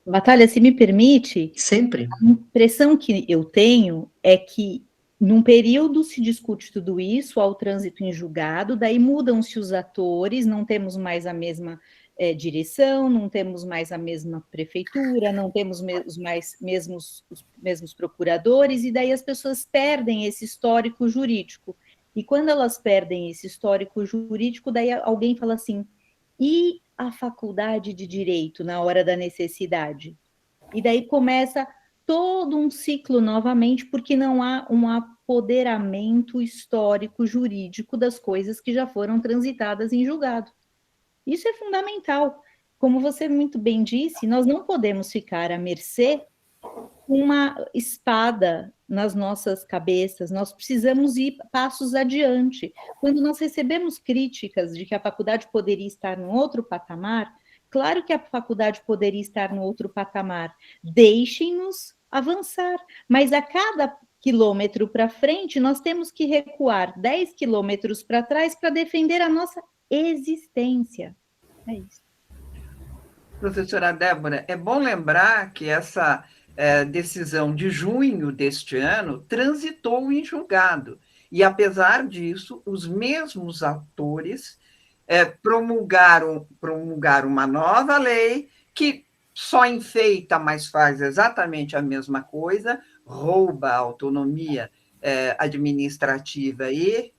Batalha, se me permite, Sempre. a impressão que eu tenho é que num período se discute tudo isso, ao trânsito em julgado, daí mudam-se os atores, não temos mais a mesma direção, não temos mais a mesma prefeitura, não temos os mesmos procuradores, e daí as pessoas perdem esse histórico jurídico. E quando elas perdem esse histórico jurídico, daí alguém fala assim, e a faculdade de Direito na hora da necessidade? E daí começa todo um ciclo novamente, porque não há um apoderamento histórico jurídico das coisas que já foram transitadas em julgado. Isso é fundamental. Como você muito bem disse, nós não podemos ficar à mercê com uma espada nas nossas cabeças, nós precisamos ir passos adiante. Quando nós recebemos críticas de que a faculdade poderia estar num outro patamar, claro que a faculdade poderia estar no outro patamar, deixem-nos avançar, mas a cada quilômetro para frente, nós temos que recuar 10 quilômetros para trás para defender a nossa existência. É isso. Professora Débora, é bom lembrar que essa decisão de junho deste ano transitou em julgado. E, apesar disso, os mesmos autores promulgaram uma nova lei que só enfeita, mas faz exatamente a mesma coisa, rouba a autonomia administrativa e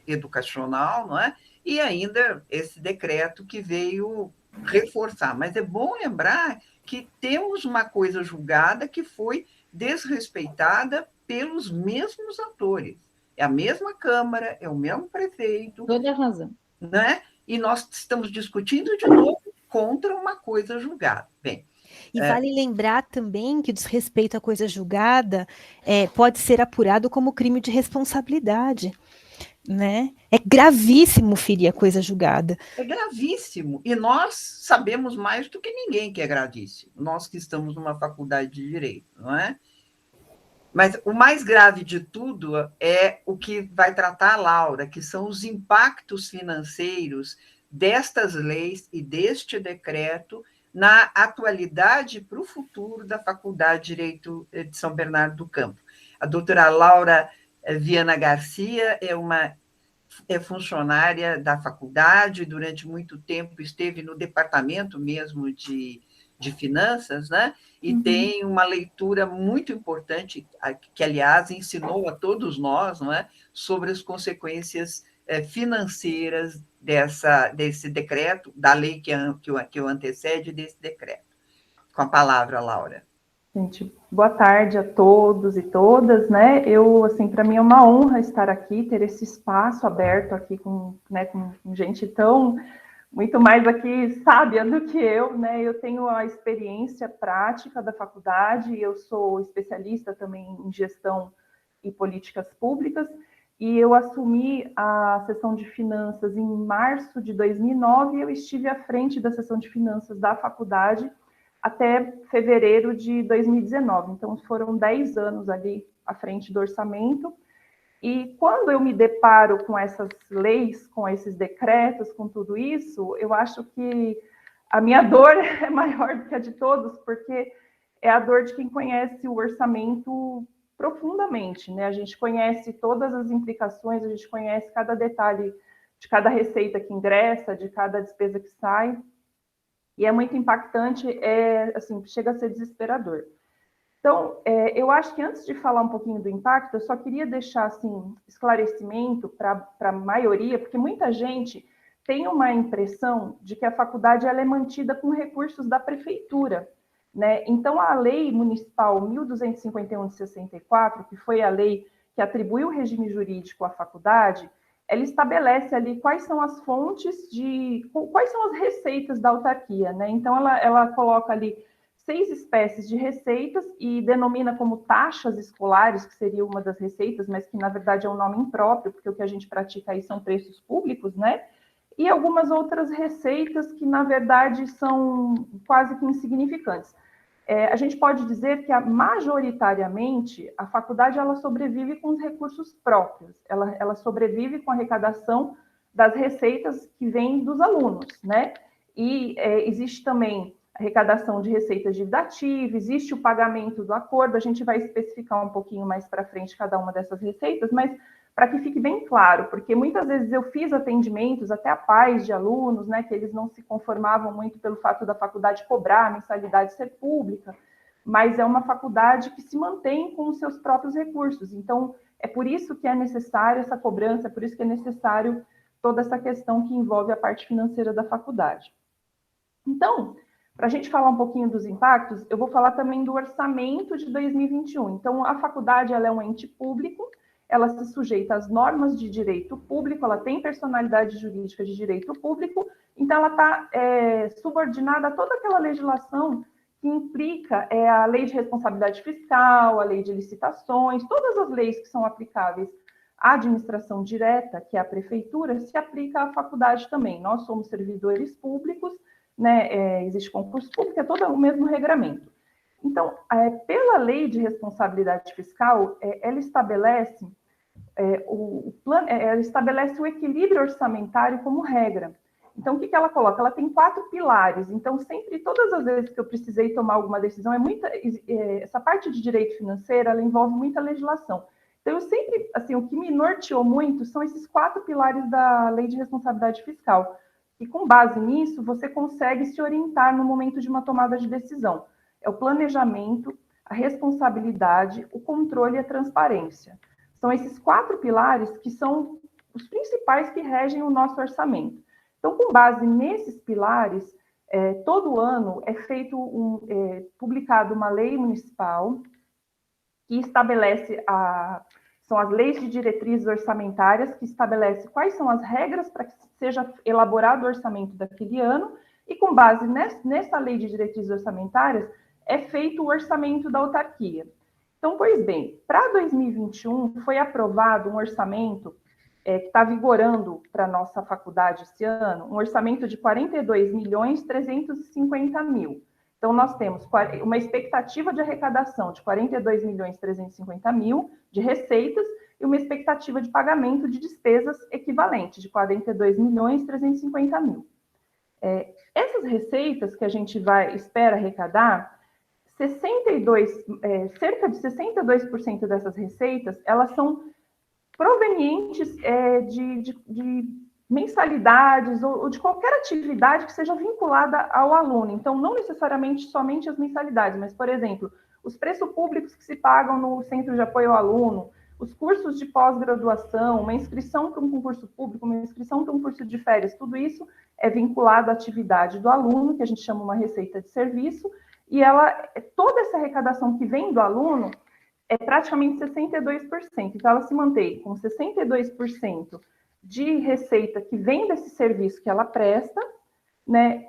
educacional, não é? E ainda esse decreto que veio reforçar. Mas é bom lembrar que temos uma coisa julgada que foi desrespeitada pelos mesmos atores. É a mesma Câmara, é o mesmo prefeito. Toda a razão. Né? E nós estamos discutindo de novo contra uma coisa julgada. Bem, e vale lembrar também que o desrespeito à coisa julgada pode ser apurado como crime de responsabilidade. Né? É gravíssimo ferir a coisa julgada. É gravíssimo. E nós sabemos mais do que ninguém que é gravíssimo. Nós que estamos numa faculdade de Direito, não é? Mas o mais grave de tudo é o que vai tratar a Laura, que são os impactos financeiros destas leis e deste decreto na atualidade para o futuro da Faculdade de Direito de São Bernardo do Campo. A doutora Laura Viana Garcia é funcionária da faculdade, durante muito tempo esteve no departamento mesmo de finanças, né? E tem uma leitura muito importante, que, aliás, ensinou a todos nós, não é? Sobre as consequências financeiras desse decreto, da lei que o antecede desse decreto. Com a palavra, Laura. Gente, boa tarde a todos e todas, né? Para mim é uma honra estar aqui, ter esse espaço aberto aqui com gente tão muito mais aqui sábia do que eu, né? Eu tenho a experiência prática da faculdade, eu sou especialista também em gestão e políticas públicas, e eu assumi a seção de finanças em março de 2009, e eu estive à frente da seção de finanças da faculdade até fevereiro de 2019. Então, foram 10 anos ali à frente do orçamento. E quando eu me deparo com essas leis, com esses decretos, com tudo isso, eu acho que a minha dor é maior do que a de todos, porque é a dor de quem conhece o orçamento profundamente, né? A gente conhece todas as implicações, a gente conhece cada detalhe de cada receita que ingressa, de cada despesa que sai, e é muito impactante, chega a ser desesperador. Então, eu acho que antes de falar um pouquinho do impacto, eu só queria deixar assim, esclarecimento para a maioria, porque muita gente tem uma impressão de que a faculdade ela é mantida com recursos da prefeitura, né? Então, a Lei Municipal 1251 de 64, que foi a lei que atribui o regime jurídico à faculdade, ela estabelece ali quais são as fontes quais são as receitas da autarquia, né? Então, ela coloca ali 6 espécies de receitas e denomina como taxas escolares, que seria uma das receitas, mas que, na verdade, é um nome impróprio, porque o que a gente pratica aí são preços públicos, né? E algumas outras receitas que, na verdade, são quase que insignificantes. A gente pode dizer que, majoritariamente, a faculdade ela sobrevive com os recursos próprios, ela sobrevive com a arrecadação das receitas que vêm dos alunos, né? E existe também arrecadação de receitas de dívida ativa, existe o pagamento do acordo, a gente vai especificar um pouquinho mais para frente cada uma dessas receitas, mas para que fique bem claro, porque muitas vezes eu fiz atendimentos até a pais de alunos, né, que eles não se conformavam muito pelo fato da faculdade cobrar a mensalidade ser pública, mas é uma faculdade que se mantém com os seus próprios recursos, então é por isso que é necessário essa cobrança, é por isso que é necessário toda essa questão que envolve a parte financeira da faculdade. Então, para a gente falar um pouquinho dos impactos, eu vou falar também do orçamento de 2021. Então, a faculdade ela é um ente público, ela se sujeita às normas de direito público, ela tem personalidade jurídica de direito público, então ela está subordinada a toda aquela legislação que implica a lei de responsabilidade fiscal, a lei de licitações, todas as leis que são aplicáveis à administração direta, que é a prefeitura, se aplica à faculdade também. Nós somos servidores públicos, né, existe concurso público, é todo o mesmo regramento. Então, pela lei de responsabilidade fiscal, ela estabelece ela estabelece o equilíbrio orçamentário como regra. Então, o que ela coloca? Ela tem 4 pilares. Então, sempre, todas as vezes que eu precisei tomar alguma decisão, essa parte de direito financeiro, ela envolve muita legislação. Então, eu sempre, assim, o que me norteou muito são esses 4 pilares da lei de responsabilidade fiscal. E com base nisso, você consegue se orientar no momento de uma tomada de decisão. É o planejamento, a responsabilidade, o controle e a transparência. São esses 4 pilares que são os principais que regem o nosso orçamento. Então, com base nesses pilares, todo ano é publicado uma lei municipal que estabelece são as leis de diretrizes orçamentárias, que estabelece quais são as regras para que seja elaborado o orçamento daquele ano, e com base nessa lei de diretrizes orçamentárias, é feito o orçamento da autarquia. Então, pois bem, para 2021 foi aprovado um orçamento que está vigorando para a nossa faculdade esse ano, um orçamento de 42.350.000. Então, nós temos uma expectativa de arrecadação de 42.350.000 de receitas e uma expectativa de pagamento de despesas equivalente de 42.350.000. Essas receitas que a gente espera arrecadar, cerca de 62% dessas receitas, elas são provenientes de mensalidades ou de qualquer atividade que seja vinculada ao aluno. Então, não necessariamente somente as mensalidades, mas, por exemplo, os preços públicos que se pagam no Centro de Apoio ao Aluno, os cursos de pós-graduação, uma inscrição para um concurso público, uma inscrição para um curso de férias, tudo isso é vinculado à atividade do aluno, que a gente chama uma receita de serviço, e toda essa arrecadação que vem do aluno é praticamente 62%. Então, ela se mantém com 62% de receita que vem desse serviço que ela presta, né?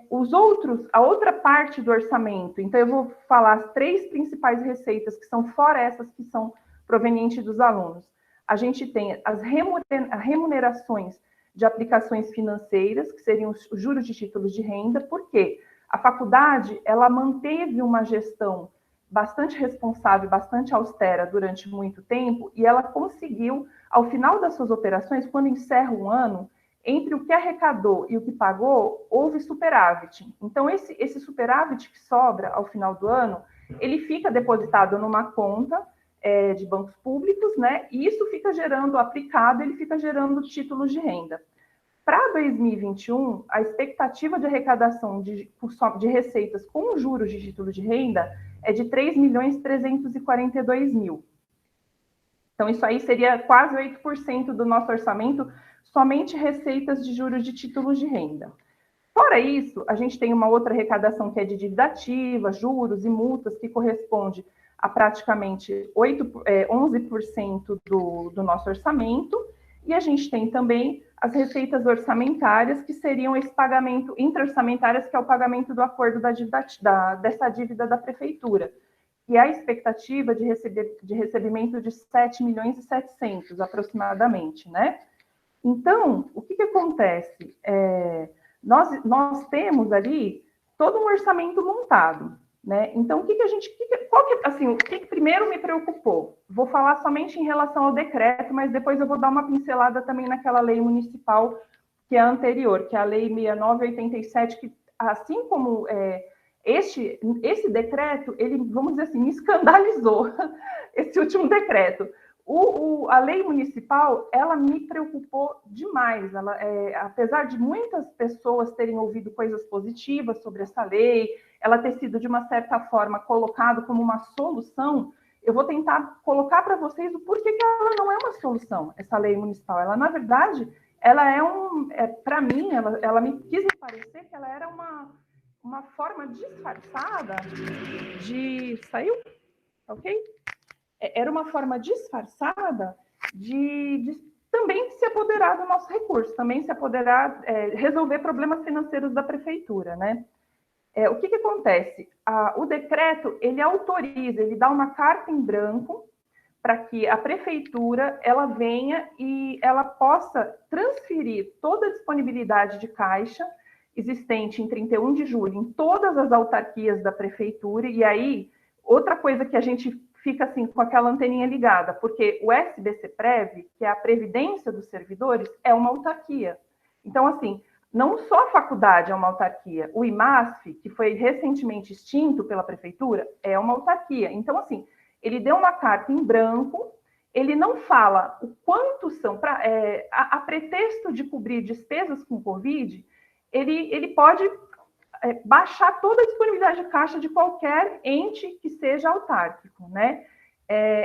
A outra parte do orçamento, então eu vou falar as 3 principais receitas que são fora essas que são provenientes dos alunos. A gente tem as remunerações de aplicações financeiras, que seriam os juros de títulos de renda. Por quê? A faculdade, ela manteve uma gestão bastante responsável, bastante austera durante muito tempo, e ela conseguiu, ao final das suas operações, quando encerra um ano, entre o que arrecadou e o que pagou, houve superávit. Então, esse superávit que sobra ao final do ano, ele fica depositado numa conta de bancos públicos, né? E isso fica gerando, aplicado, ele fica gerando títulos de renda. Para 2021, a expectativa de arrecadação de receitas com juros de título de renda é de 3.342.000. Então, isso aí seria quase 8% do nosso orçamento, somente receitas de juros de títulos de renda. Fora isso, a gente tem uma outra arrecadação que é de dívida ativa, juros e multas, que corresponde a praticamente 11% do nosso orçamento. E a gente tem também as receitas orçamentárias, que seriam esse pagamento intra-orçamentárias, que é o pagamento do acordo dessa dívida da prefeitura, e a expectativa de recebimento de 7.700.000, aproximadamente, né? Então, o que acontece? Nós temos ali todo um orçamento montado, né? Então, o que primeiro me preocupou? Vou falar somente em relação ao decreto, mas depois eu vou dar uma pincelada também naquela lei municipal que é a anterior, que é a Lei 6987, que, assim como esse decreto, ele, vamos dizer assim, me escandalizou, esse último decreto. A lei municipal, ela me preocupou demais. Apesar de muitas pessoas terem ouvido coisas positivas sobre essa lei, ela ter sido, de uma certa forma, colocado como uma solução, eu vou tentar colocar para vocês o porquê que ela não é uma solução, essa lei municipal. Ela, na verdade, ela para mim, ela me quis me parecer que ela era uma forma disfarçada de... Saiu? Ok? Era uma forma disfarçada de também se apoderar do nosso recurso, também se apoderar, resolver problemas financeiros da prefeitura, né? O que acontece? O decreto, ele autoriza, ele dá uma carta em branco para que a prefeitura, ela venha e ela possa transferir toda a disponibilidade de caixa existente em 31 de julho em todas as autarquias da prefeitura, e aí outra coisa que a gente fica assim com aquela anteninha ligada, porque o SBCprev, que é a Previdência dos Servidores, é uma autarquia. Então, assim, não só a faculdade é uma autarquia, o IMASF, que foi recentemente extinto pela prefeitura, é uma autarquia. Então, assim, ele deu uma carta em branco, ele não fala o quanto são, a pretexto de cobrir despesas com Covid, ele pode baixar toda a disponibilidade de caixa de qualquer ente que seja autárquico, né?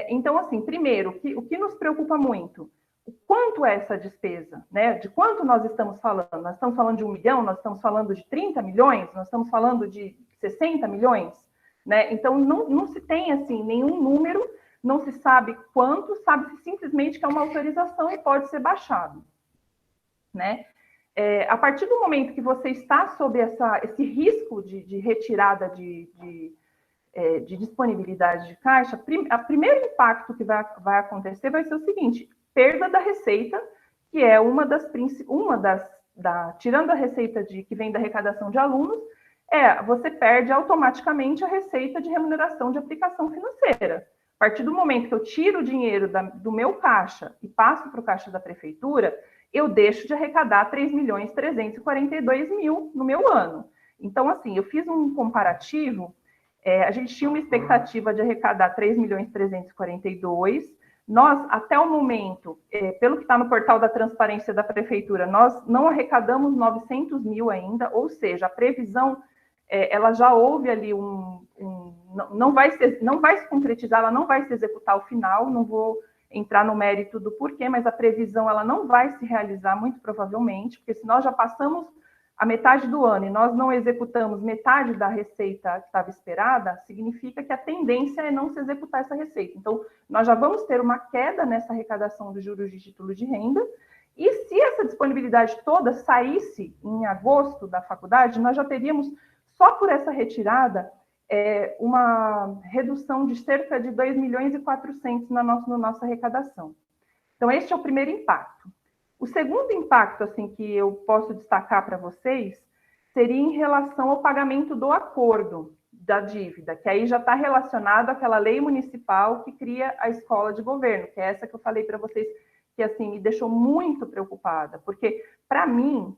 Então, assim, primeiro, o que nos preocupa muito? O quanto é essa despesa, né? De quanto nós estamos falando? Nós estamos falando de 1 milhão, nós estamos falando de 30 milhões, nós estamos falando de 60 milhões, né? Então, não se tem, assim, nenhum número, não se sabe quanto, sabe-se simplesmente que é uma autorização e pode ser baixado, né? A partir do momento que você está sob esse risco de retirada de disponibilidade de caixa, o primeiro impacto que vai acontecer vai ser o seguinte: perda da receita, que é tirando a receita que vem da arrecadação de alunos, você perde automaticamente a receita de remuneração de aplicação financeira. A partir do momento que eu tiro o dinheiro do meu caixa e passo para o caixa da prefeitura, eu deixo de arrecadar 3.342.000 no meu ano. Então, assim, eu fiz um comparativo, a gente tinha uma expectativa de arrecadar 3.342.000, nós, até o momento, pelo que está no portal da transparência da prefeitura, nós não arrecadamos 900.000 ainda, ou seja, a previsão, ela já houve ali não vai se concretizar, ela não vai se executar ao final, não vou entrar no mérito do porquê, mas a previsão ela não vai se realizar muito provavelmente, porque se nós já passamos a metade do ano e nós não executamos metade da receita que estava esperada, significa que a tendência é não se executar essa receita. Então, nós já vamos ter uma queda nessa arrecadação dos juros de título de renda, e se essa disponibilidade toda saísse em agosto da faculdade, nós já teríamos, só por essa retirada, uma redução de cerca de 2.400.000 na nossa arrecadação. Então, este é o primeiro impacto. O segundo impacto, assim, que eu posso destacar para vocês, seria em relação ao pagamento do acordo da dívida, que aí já está relacionado àquela lei municipal que cria a escola de governo, que é essa que eu falei para vocês, que, assim, me deixou muito preocupada, porque, para mim,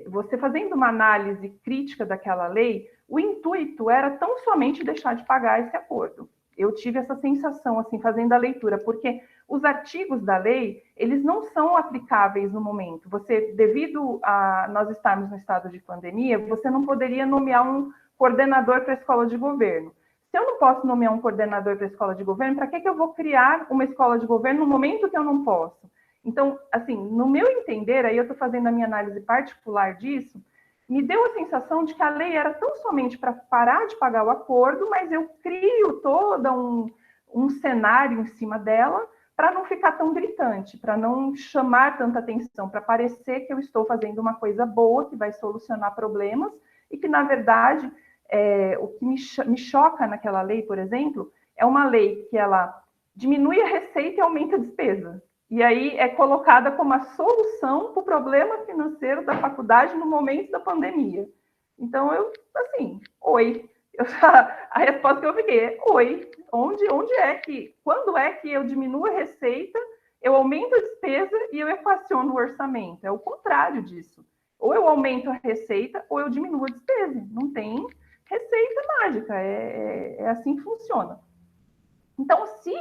você fazendo uma análise crítica daquela lei, o intuito era tão somente deixar de pagar esse acordo. Eu tive essa sensação, assim, fazendo a leitura, porque os artigos da lei, eles não são aplicáveis no momento. Devido a nós estarmos no estado de pandemia, você não poderia nomear um coordenador para a escola de governo. Se eu não posso nomear um coordenador para a escola de governo, para que eu vou criar uma escola de governo no momento que eu não posso? Então, assim, no meu entender, aí eu estou fazendo a minha análise particular disso, me deu a sensação de que a lei era tão somente para parar de pagar o acordo, mas eu crio todo um cenário em cima dela para não ficar tão gritante, para não chamar tanta atenção, para parecer que eu estou fazendo uma coisa boa, que vai solucionar problemas, e que, na verdade, o que me choca naquela lei, por exemplo, é uma lei que ela diminui a receita e aumenta a despesa. E aí é colocada como a solução para o problema financeiro da faculdade no momento da pandemia. Então, a resposta que eu fiquei é, oi, quando é que eu diminuo a receita, eu aumento a despesa e eu equaciono o orçamento? É o contrário disso. Ou eu aumento a receita, ou eu diminuo a despesa. Não tem receita mágica, é assim que funciona. Então, se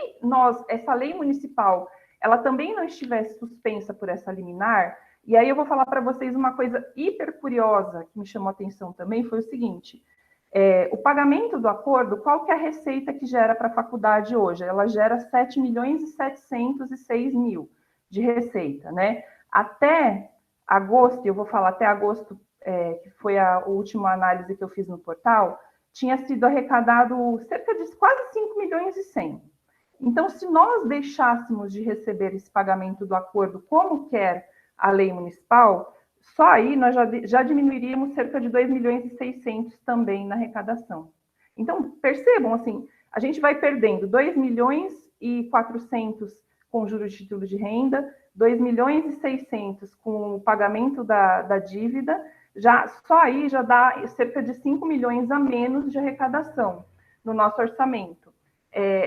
essa lei municipal, ela também não estivesse suspensa por essa liminar, e aí eu vou falar para vocês uma coisa hiper curiosa que me chamou a atenção também, foi o seguinte, o pagamento do acordo, qual que é a receita que gera para a faculdade hoje? Ela gera 7.706.000 de receita, né? Até agosto, eu vou falar até agosto, que foi a última análise que eu fiz no portal, tinha sido arrecadado cerca de quase 5.100.000. Então, se nós deixássemos de receber esse pagamento do acordo como quer a lei municipal, só aí nós já diminuiríamos cerca de 2.600.000 também na arrecadação. Então, percebam, assim, a gente vai perdendo 2.400.000 com juros de título de renda, 2.600.000 com o pagamento da dívida, só aí já dá cerca de 5 milhões a menos de arrecadação. no nosso orçamento.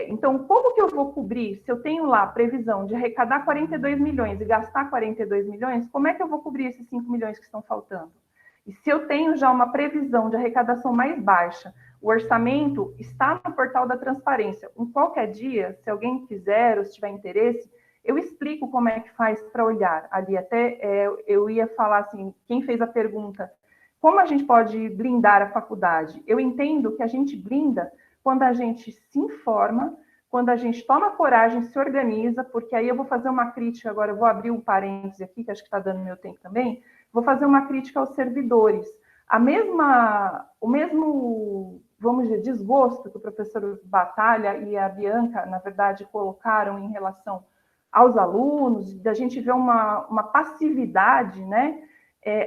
Então, como que eu vou cobrir? Se eu tenho lá a previsão de arrecadar 42 milhões e gastar 42 milhões, como é que eu vou cobrir esses 5 milhões que estão faltando? E se eu tenho já uma previsão de arrecadação mais baixa, o orçamento está no portal da transparência. Um qualquer dia, se alguém quiser ou se tiver interesse, eu explico como é que faz para olhar ali. Até eu ia falar assim, quem fez a pergunta, como a gente pode blindar a faculdade? Eu entendo que a gente blinda quando a gente se informa, quando a gente toma coragem, se organiza, porque aí eu vou fazer uma crítica, agora eu vou abrir um parêntese aqui, que acho que está dando meu tempo também, vou fazer uma crítica aos servidores. O mesmo, vamos dizer, desgosto que o professor Batalha e a Bianca, na verdade, colocaram em relação aos alunos, da gente ver uma passividade, né?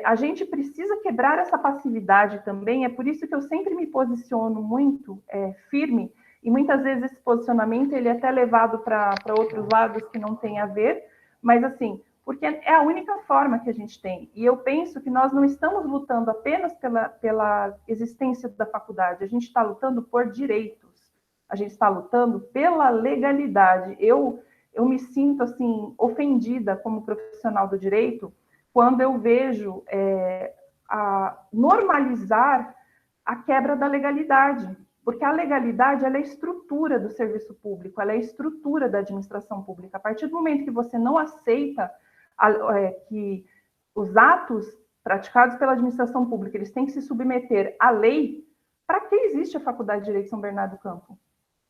A gente precisa quebrar essa passividade também, é por isso que eu sempre me posiciono muito firme, e muitas vezes esse posicionamento ele é até levado para outros lados que não tem a ver, mas assim, porque é a única forma que a gente tem. E eu penso que nós não estamos lutando apenas pela existência da faculdade, a gente está lutando por direitos, a gente está lutando pela legalidade. Eu me sinto assim ofendida como profissional do direito quando eu vejo normalizar a quebra da legalidade, porque a legalidade ela é a estrutura do serviço público, ela é a estrutura da administração pública. A partir do momento que você não aceita que os atos praticados pela administração pública eles têm que se submeter à lei, para que existe a Faculdade de Direito de São Bernardo do Campo?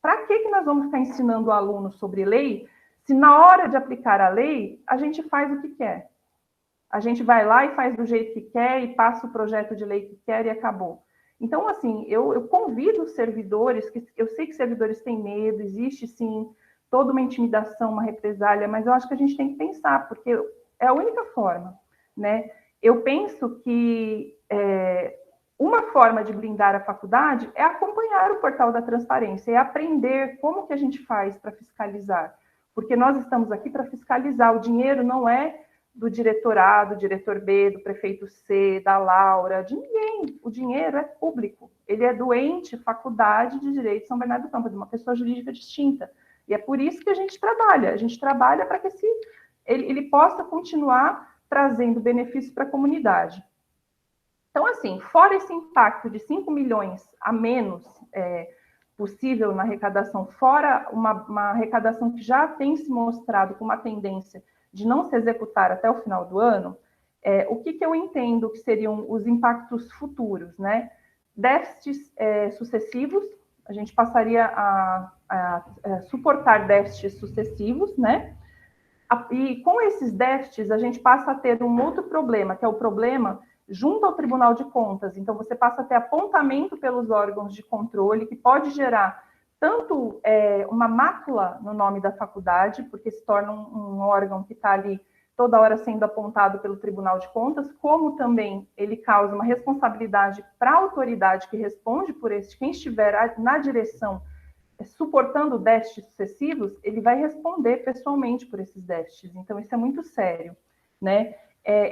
Para que nós vamos ficar ensinando o aluno sobre lei, se na hora de aplicar a lei, a gente faz o que quer? A gente vai lá e faz do jeito que quer e passa o projeto de lei que quer e acabou. Então, assim, eu convido os servidores, que eu sei que servidores têm medo, existe, sim, toda uma intimidação, uma represália, mas eu acho que a gente tem que pensar, porque é a única forma, né? Eu penso que uma forma de blindar a faculdade é acompanhar o portal da transparência, é aprender como que a gente faz para fiscalizar, porque nós estamos aqui para fiscalizar, o dinheiro não é do diretor A, do diretor B, do prefeito C, da Laura, de ninguém. O dinheiro é público. Ele é do ente Faculdade de Direito de São Bernardo do Campo, de uma pessoa jurídica distinta. E é por isso que a gente trabalha. A gente trabalha para que ele possa continuar trazendo benefícios para a comunidade. Então, assim, fora esse impacto de 5 milhões a menos possível na arrecadação, fora uma arrecadação que já tem se mostrado com uma tendência de não se executar até o final do ano, o que eu entendo que seriam os impactos futuros, né? Déficits sucessivos, a gente passaria a suportar déficits sucessivos, né? E com esses déficits, a gente passa a ter um outro problema, que é o problema junto ao Tribunal de Contas. Então, você passa a ter apontamento pelos órgãos de controle, que pode gerar tanto uma mácula no nome da faculdade, porque se torna um órgão que está ali toda hora sendo apontado pelo Tribunal de Contas, como também ele causa uma responsabilidade para a autoridade que responde por quem estiver na direção suportando déficits sucessivos, ele vai responder pessoalmente por esses déficits. Então, isso é muito sério, né?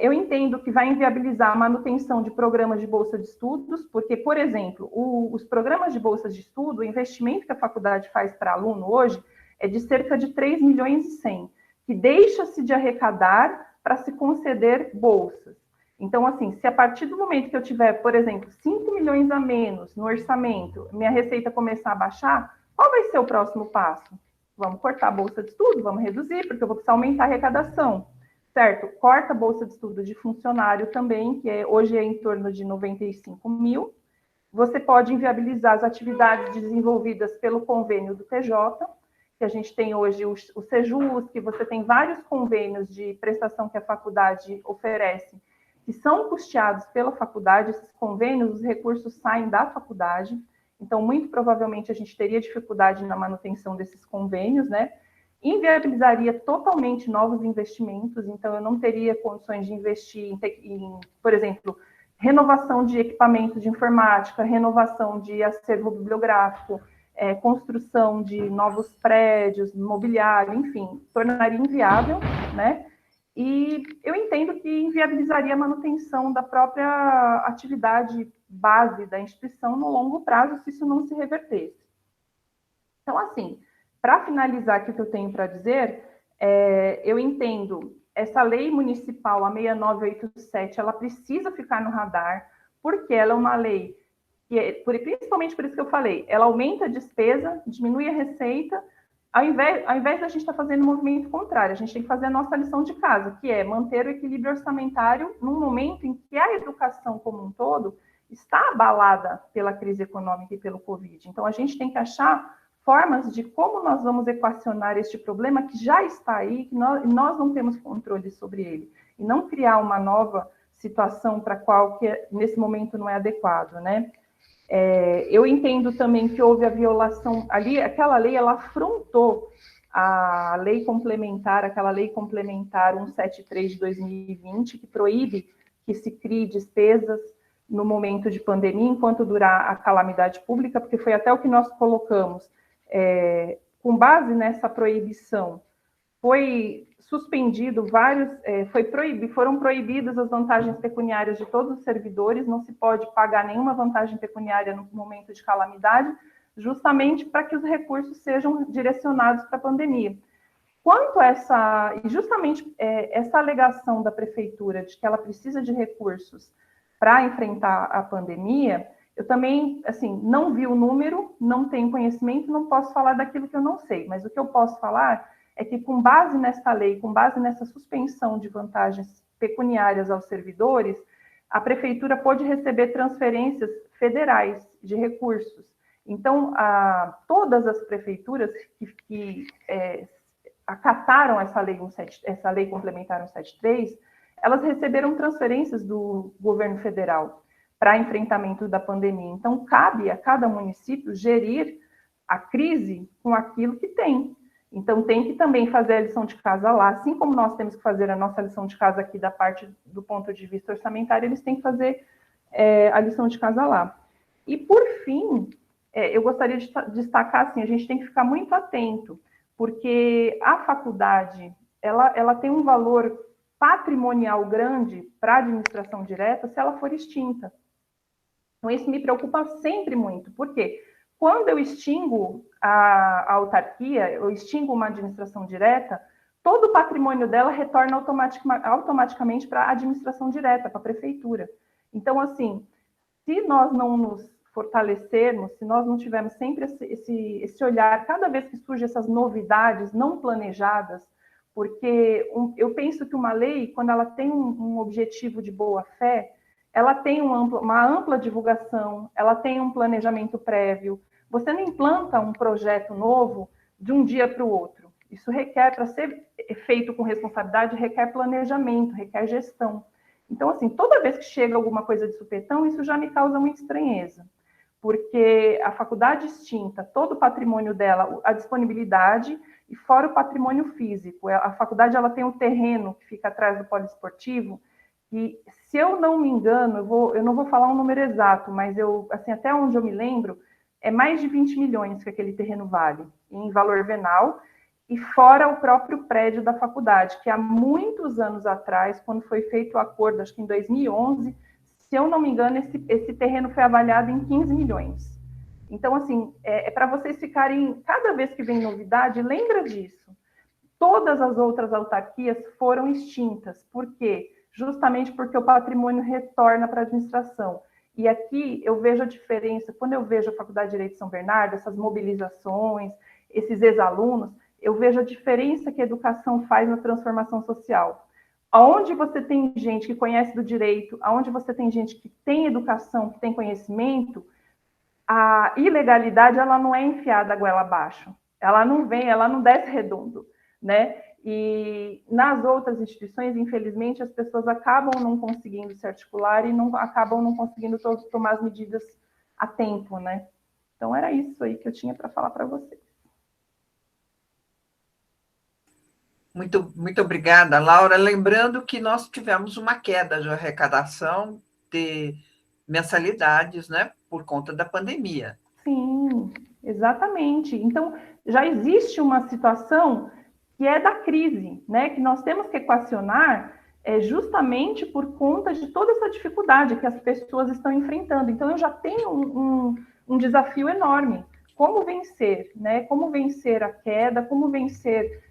Eu entendo que vai inviabilizar a manutenção de programas de bolsa de estudos, porque, por exemplo, os programas de bolsa de estudo, o investimento que a faculdade faz para aluno hoje é de cerca de 3 milhões e 100, que deixa-se de arrecadar para se conceder bolsas. Então, assim, se a partir do momento que eu tiver, por exemplo, 5 milhões a menos no orçamento, minha receita começar a baixar, qual vai ser o próximo passo? Vamos cortar a bolsa de estudo, vamos reduzir, porque eu vou precisar aumentar a arrecadação. Certo, corta a bolsa de estudo de funcionário também, que hoje é em torno de 95 mil. Você pode inviabilizar as atividades desenvolvidas pelo convênio do TJ, que a gente tem hoje o Sejus, que você tem vários convênios de prestação que a faculdade oferece, que são custeados pela faculdade. Esses convênios, os recursos saem da faculdade, então muito provavelmente a gente teria dificuldade na manutenção desses convênios, né? Inviabilizaria totalmente novos investimentos, então eu não teria condições de investir em, por exemplo, renovação de equipamentos de informática, renovação de acervo bibliográfico, construção de novos prédios, mobiliário, enfim, tornaria inviável, né? E eu entendo que inviabilizaria a manutenção da própria atividade base da instituição no longo prazo, se isso não se revertesse. Então, assim, para finalizar aqui o que eu tenho para dizer, eu entendo essa lei municipal, a 6987, ela precisa ficar no radar, porque ela é uma lei que, principalmente por isso que eu falei, ela aumenta a despesa, diminui a receita, ao invés da gente estar fazendo o movimento contrário, a gente tem que fazer a nossa lição de casa, que é manter o equilíbrio orçamentário num momento em que a educação como um todo está abalada pela crise econômica e pelo Covid. Então, a gente tem que achar formas de como nós vamos equacionar este problema que já está aí, que nós não temos controle sobre ele, e não criar uma nova situação para a qual que nesse momento não é adequado, né? Eu entendo também que houve a violação ali, aquela lei, ela afrontou a lei complementar, aquela lei complementar 173 de 2020, que proíbe que se crie despesas no momento de pandemia, enquanto durar a calamidade pública, porque foi até o que nós colocamos. Com base nessa proibição, foi suspendido foram proibidas as vantagens pecuniárias de todos os servidores, não se pode pagar nenhuma vantagem pecuniária no momento de calamidade, justamente para que os recursos sejam direcionados para a pandemia. Quanto a essa alegação da prefeitura de que ela precisa de recursos para enfrentar a pandemia, eu também, assim, não vi o número, não tenho conhecimento, não posso falar daquilo que eu não sei, mas o que eu posso falar é que, com base nessa lei, com base nessa suspensão de vantagens pecuniárias aos servidores, a prefeitura pôde receber transferências federais de recursos. Então, todas as prefeituras que acataram essa lei complementar 173, elas receberam transferências do governo federal para enfrentamento da pandemia. Então, cabe a cada município gerir a crise com aquilo que tem. Então, tem que também fazer a lição de casa lá, assim como nós temos que fazer a nossa lição de casa aqui da parte do ponto de vista orçamentário, eles têm que fazer a lição de casa lá. E, por fim, eu gostaria de destacar, assim, a gente tem que ficar muito atento, porque a faculdade, ela tem um valor patrimonial grande para a administração direta se ela for extinta. Então, isso me preocupa sempre muito, porque quando eu extingo a autarquia, eu extingo uma administração direta, todo o patrimônio dela retorna automaticamente para a administração direta, para a prefeitura. Então, assim, se nós não nos fortalecermos, se nós não tivermos sempre esse olhar, cada vez que surgem essas novidades não planejadas, porque eu penso que uma lei, quando ela tem um objetivo de boa-fé, ela tem uma ampla divulgação, ela tem um planejamento prévio. Você não implanta um projeto novo de um dia para o outro. Isso requer, para ser feito com responsabilidade, requer planejamento, requer gestão. Então, assim, toda vez que chega alguma coisa de supetão, isso já me causa muita estranheza, porque a faculdade extinta, todo o patrimônio dela, a disponibilidade, e fora o patrimônio físico. A faculdade, ela tem um terreno que fica atrás do poliesportivo, e, se eu não me engano, eu não vou falar um número exato, mas assim, até onde eu me lembro, é mais de 20 milhões que aquele terreno vale, em valor venal, e fora o próprio prédio da faculdade, que há muitos anos atrás, quando foi feito o acordo, acho que em 2011, se eu não me engano, esse terreno foi avaliado em 15 milhões. Então, assim, para vocês ficarem, cada vez que vem novidade, lembra disso. Todas as outras autarquias foram extintas. Por quê? Justamente porque o patrimônio retorna para a administração. E aqui eu vejo a diferença, quando eu vejo a Faculdade de Direito de São Bernardo, essas mobilizações, esses ex-alunos, eu vejo a diferença que a educação faz na transformação social. Aonde você tem gente que conhece do direito, aonde você tem gente que tem educação, que tem conhecimento, a ilegalidade, ela não é enfiada a goela abaixo. Ela não desce redondo, né? E nas outras instituições, infelizmente, as pessoas acabam não conseguindo se articular e acabam não conseguindo tomar as medidas a tempo, né? Então, era isso aí que eu tinha para falar para vocês. Muito obrigada, Laura. Lembrando que nós tivemos uma queda de arrecadação de mensalidades, né, por conta da pandemia. Sim, exatamente. Então, já existe uma situação que é da crise, né, que nós temos que equacionar justamente por conta de toda essa dificuldade que as pessoas estão enfrentando. Então, eu já tenho um desafio enorme como vencer, né? Como vencer a queda, como vencer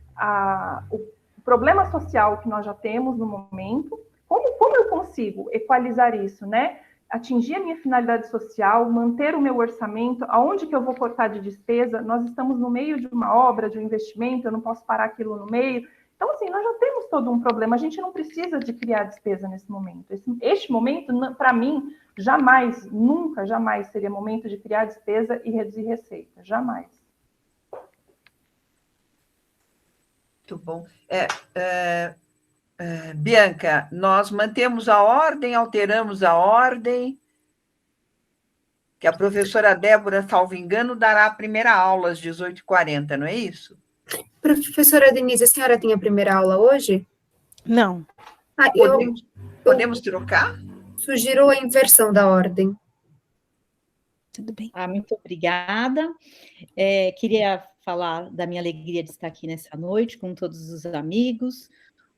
o problema social que nós já temos no momento, como eu consigo equalizar isso, né? Atingir a minha finalidade social, manter o meu orçamento, aonde que eu vou cortar de despesa? Nós estamos no meio de uma obra, de um investimento, eu não posso parar aquilo no meio. Então, assim, nós já temos todo um problema, a gente não precisa de criar despesa nesse momento. Este momento, para mim, jamais, nunca, jamais seria momento de criar despesa e reduzir receita, jamais. Muito bom. Bianca, nós mantemos a ordem, alteramos a ordem, que a professora Débora, salvo engano, dará a primeira aula às 18h40, não é isso? Professora Denise, a senhora tem a primeira aula hoje? Não. Podemos trocar? Sugiro a inversão da ordem. Tudo bem. Muito obrigada. Queria falar da minha alegria de estar aqui nessa noite com todos os amigos,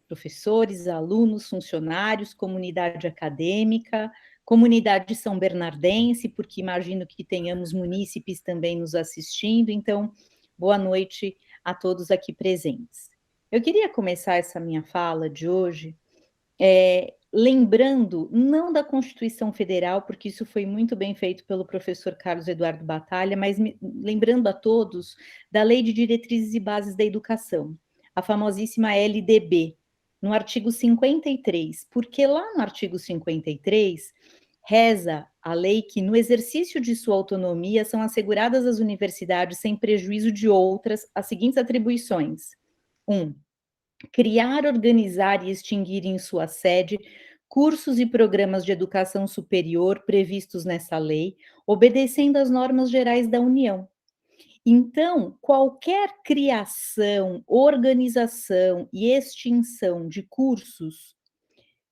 professores, alunos, funcionários, comunidade acadêmica, comunidade são bernardense, porque imagino que tenhamos munícipes também nos assistindo, então, boa noite a todos aqui presentes. Eu queria começar essa minha fala de hoje lembrando, não da Constituição Federal, porque isso foi muito bem feito pelo professor Carlos Eduardo Batalha, mas lembrando a todos da Lei de Diretrizes e Bases da Educação, a famosíssima LDB, no artigo 53, porque lá no artigo 53, reza a lei que no exercício de sua autonomia são asseguradas às universidades, sem prejuízo de outras, as seguintes atribuições. 1. Criar, organizar e extinguir em sua sede cursos e programas de educação superior previstos nessa lei, obedecendo às normas gerais da União. Então, qualquer criação, organização e extinção de cursos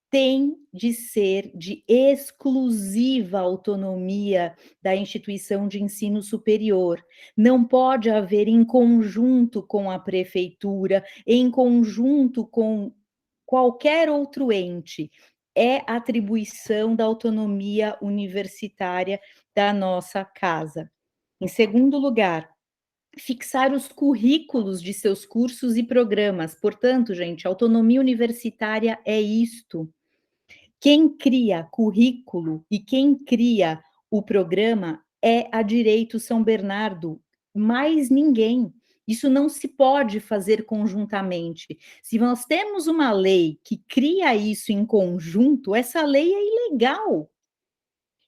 tem de ser de exclusiva autonomia da instituição de ensino superior. Não pode haver em conjunto com a prefeitura, em conjunto com qualquer outro ente. É atribuição da autonomia universitária da nossa casa. Em segundo lugar, fixar os currículos de seus cursos e programas. Portanto, gente, autonomia universitária é isto. Quem cria currículo e quem cria o programa é a Direito São Bernardo, mais ninguém. Isso não se pode fazer conjuntamente. Se nós temos uma lei que cria isso em conjunto, essa lei é ilegal.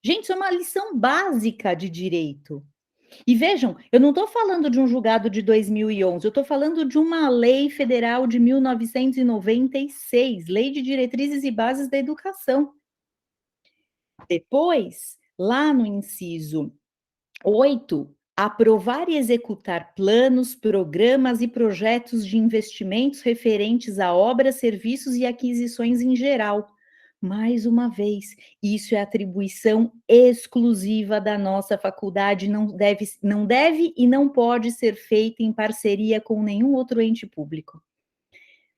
Gente, isso é uma lição básica de direito. E vejam, eu não estou falando de um julgado de 2011, eu estou falando de uma lei federal de 1996, Lei de Diretrizes e Bases da Educação. Depois, lá no inciso 8, aprovar e executar planos, programas e projetos de investimentos referentes a obras, serviços e aquisições em geral. Mais uma vez, isso é atribuição exclusiva da nossa faculdade, não deve e não pode ser feita em parceria com nenhum outro ente público.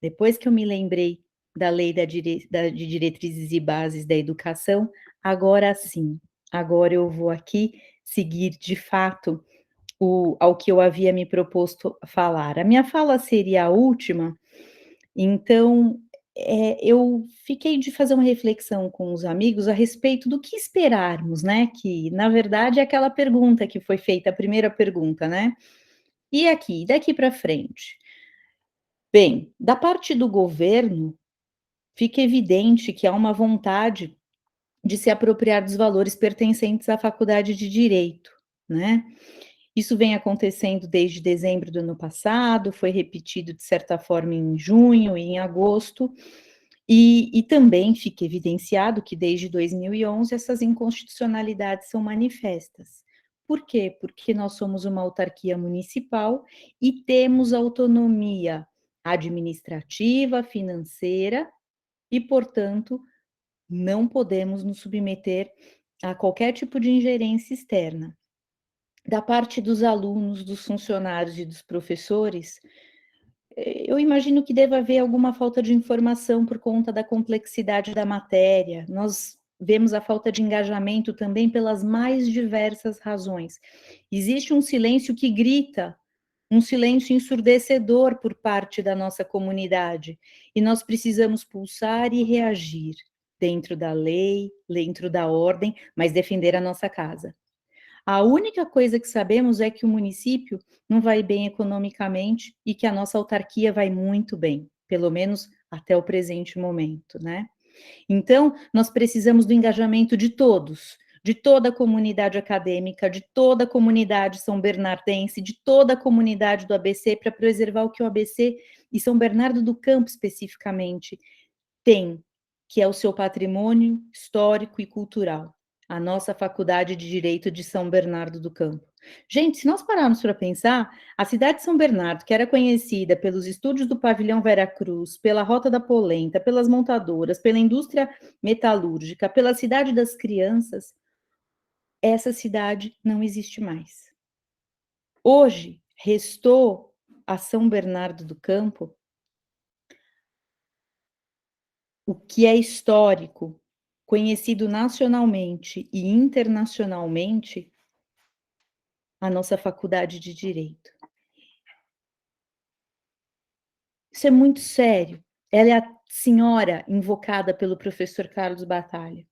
Depois que eu me lembrei da Lei de Diretrizes e Bases da Educação, agora sim, agora eu vou aqui seguir de fato ao que eu havia me proposto falar. A minha fala seria a última, então eu fiquei de fazer uma reflexão com os amigos a respeito do que esperarmos, né? Que, na verdade, é aquela pergunta que foi feita, a primeira pergunta, né? E aqui, daqui para frente? Bem, da parte do governo, fica evidente que há uma vontade de se apropriar dos valores pertencentes à faculdade de Direito, né? Isso vem acontecendo desde dezembro do ano passado, foi repetido de certa forma em junho e em agosto, e também fica evidenciado que desde 2011 essas inconstitucionalidades são manifestas. Por quê? Porque nós somos uma autarquia municipal e temos autonomia administrativa, financeira e, portanto, não podemos nos submeter a qualquer tipo de ingerência externa. Da parte dos alunos, dos funcionários e dos professores, eu imagino que deva haver alguma falta de informação por conta da complexidade da matéria. Nós vemos a falta de engajamento também pelas mais diversas razões. Existe um silêncio que grita, um silêncio ensurdecedor por parte da nossa comunidade, e nós precisamos pulsar e reagir dentro da lei, dentro da ordem, mas defender a nossa casa. A única coisa que sabemos é que o município não vai bem economicamente e que a nossa autarquia vai muito bem, pelo menos até o presente momento, né? Então, nós precisamos do engajamento de todos, de toda a comunidade acadêmica, de toda a comunidade são bernardense, de toda a comunidade do ABC, para preservar o que o ABC e São Bernardo do Campo, especificamente, tem, que é o seu patrimônio histórico e cultural, a nossa Faculdade de Direito de São Bernardo do Campo. Gente, se nós pararmos para pensar, a cidade de São Bernardo, que era conhecida pelos estúdios do Pavilhão Vera Cruz, pela Rota da Polenta, pelas montadoras, pela indústria metalúrgica, pela cidade das crianças, essa cidade não existe mais. Hoje, restou a São Bernardo do Campo o que é histórico, conhecido nacionalmente e internacionalmente, a nossa Faculdade de Direito. Isso é muito sério. Ela é a senhora invocada pelo professor Carlos Batalha.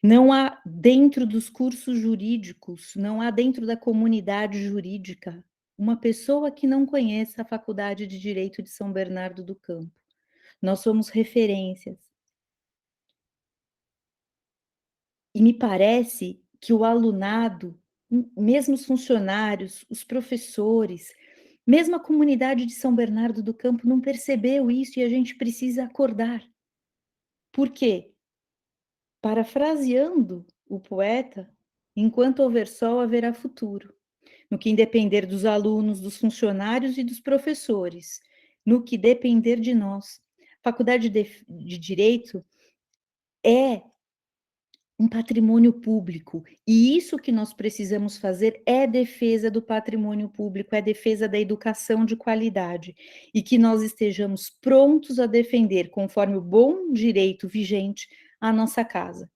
Não há dentro dos cursos jurídicos, não há dentro da comunidade jurídica uma pessoa que não conheça a Faculdade de Direito de São Bernardo do Campo. Nós somos referências. E me parece que o alunado, mesmo os funcionários, os professores, mesmo a comunidade de São Bernardo do Campo não percebeu isso e a gente precisa acordar. Por quê? Parafraseando o poeta, enquanto houver sol, haverá futuro. No que depender dos alunos, dos funcionários e dos professores, no que depender de nós. Faculdade de Direito é um patrimônio público, e isso que nós precisamos fazer é defesa do patrimônio público, é defesa da educação de qualidade, e que nós estejamos prontos a defender, conforme o bom direito vigente, a nossa casa.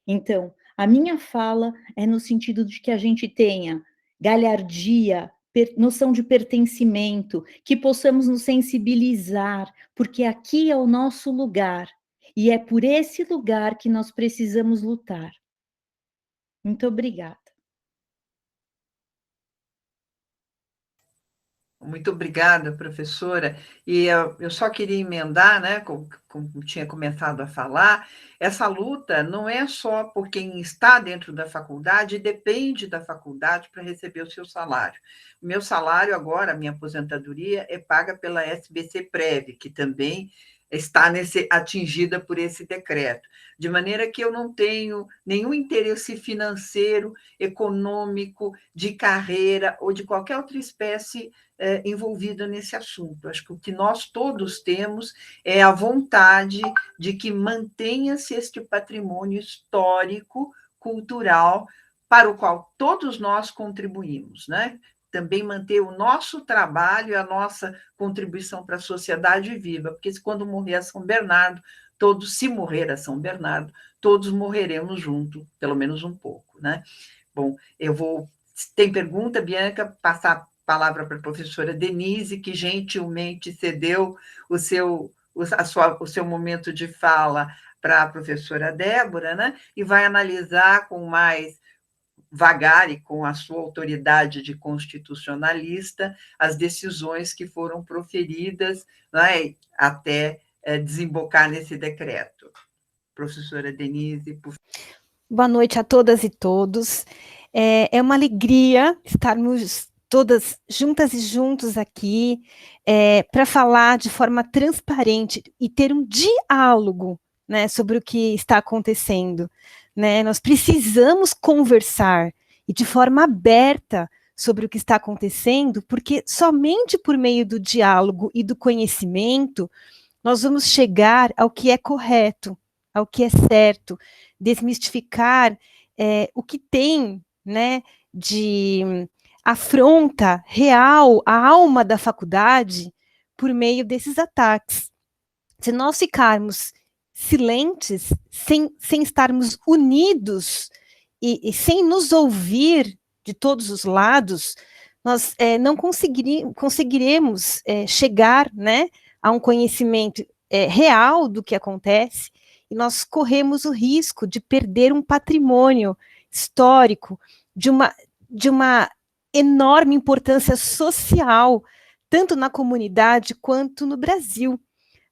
Então, a minha fala é no sentido de que a gente tenha galhardia, noção de pertencimento, que possamos nos sensibilizar, porque aqui é o nosso lugar, e é por esse lugar que nós precisamos lutar. Muito obrigada. Muito obrigada, professora. E eu só queria emendar, né, como tinha começado a falar, essa luta não é só por quem está dentro da faculdade, depende da faculdade para receber o seu salário. O meu salário agora, a minha aposentadoria, é paga pela SBC-Prev, que também está atingida por esse decreto, de maneira que eu não tenho nenhum interesse financeiro, econômico, de carreira ou de qualquer outra espécie envolvida nesse assunto. Acho que o que nós todos temos é a vontade de que mantenha-se este patrimônio histórico, cultural, para o qual todos nós contribuímos, né? Também manter o nosso trabalho e a nossa contribuição para a sociedade viva, porque quando morrer a São Bernardo, se morrer a São Bernardo, todos morreremos junto, pelo menos um pouco, né? Bom, tem pergunta, Bianca, passar a palavra para a professora Denise, que gentilmente cedeu o seu momento de fala para a professora Débora, né? E vai analisar com mais vagar e com a sua autoridade de constitucionalista as decisões que foram proferidas, né, até desembocar nesse decreto. Professora Denise, por favor. Boa noite a todas e todos. É uma alegria estarmos todas juntas e juntos aqui para falar de forma transparente e ter um diálogo, né, sobre o que está acontecendo. Né? Nós precisamos conversar e de forma aberta sobre o que está acontecendo, porque somente por meio do diálogo e do conhecimento nós vamos chegar ao que é correto, ao que é certo, desmistificar o que tem, né, de afronta real à alma da faculdade por meio desses ataques. Se nós ficarmos silentes, sem estarmos unidos e sem nos ouvir de todos os lados, nós não conseguiremos chegar, né, a um conhecimento real do que acontece, e nós corremos o risco de perder um patrimônio histórico de uma enorme importância social, tanto na comunidade quanto no Brasil.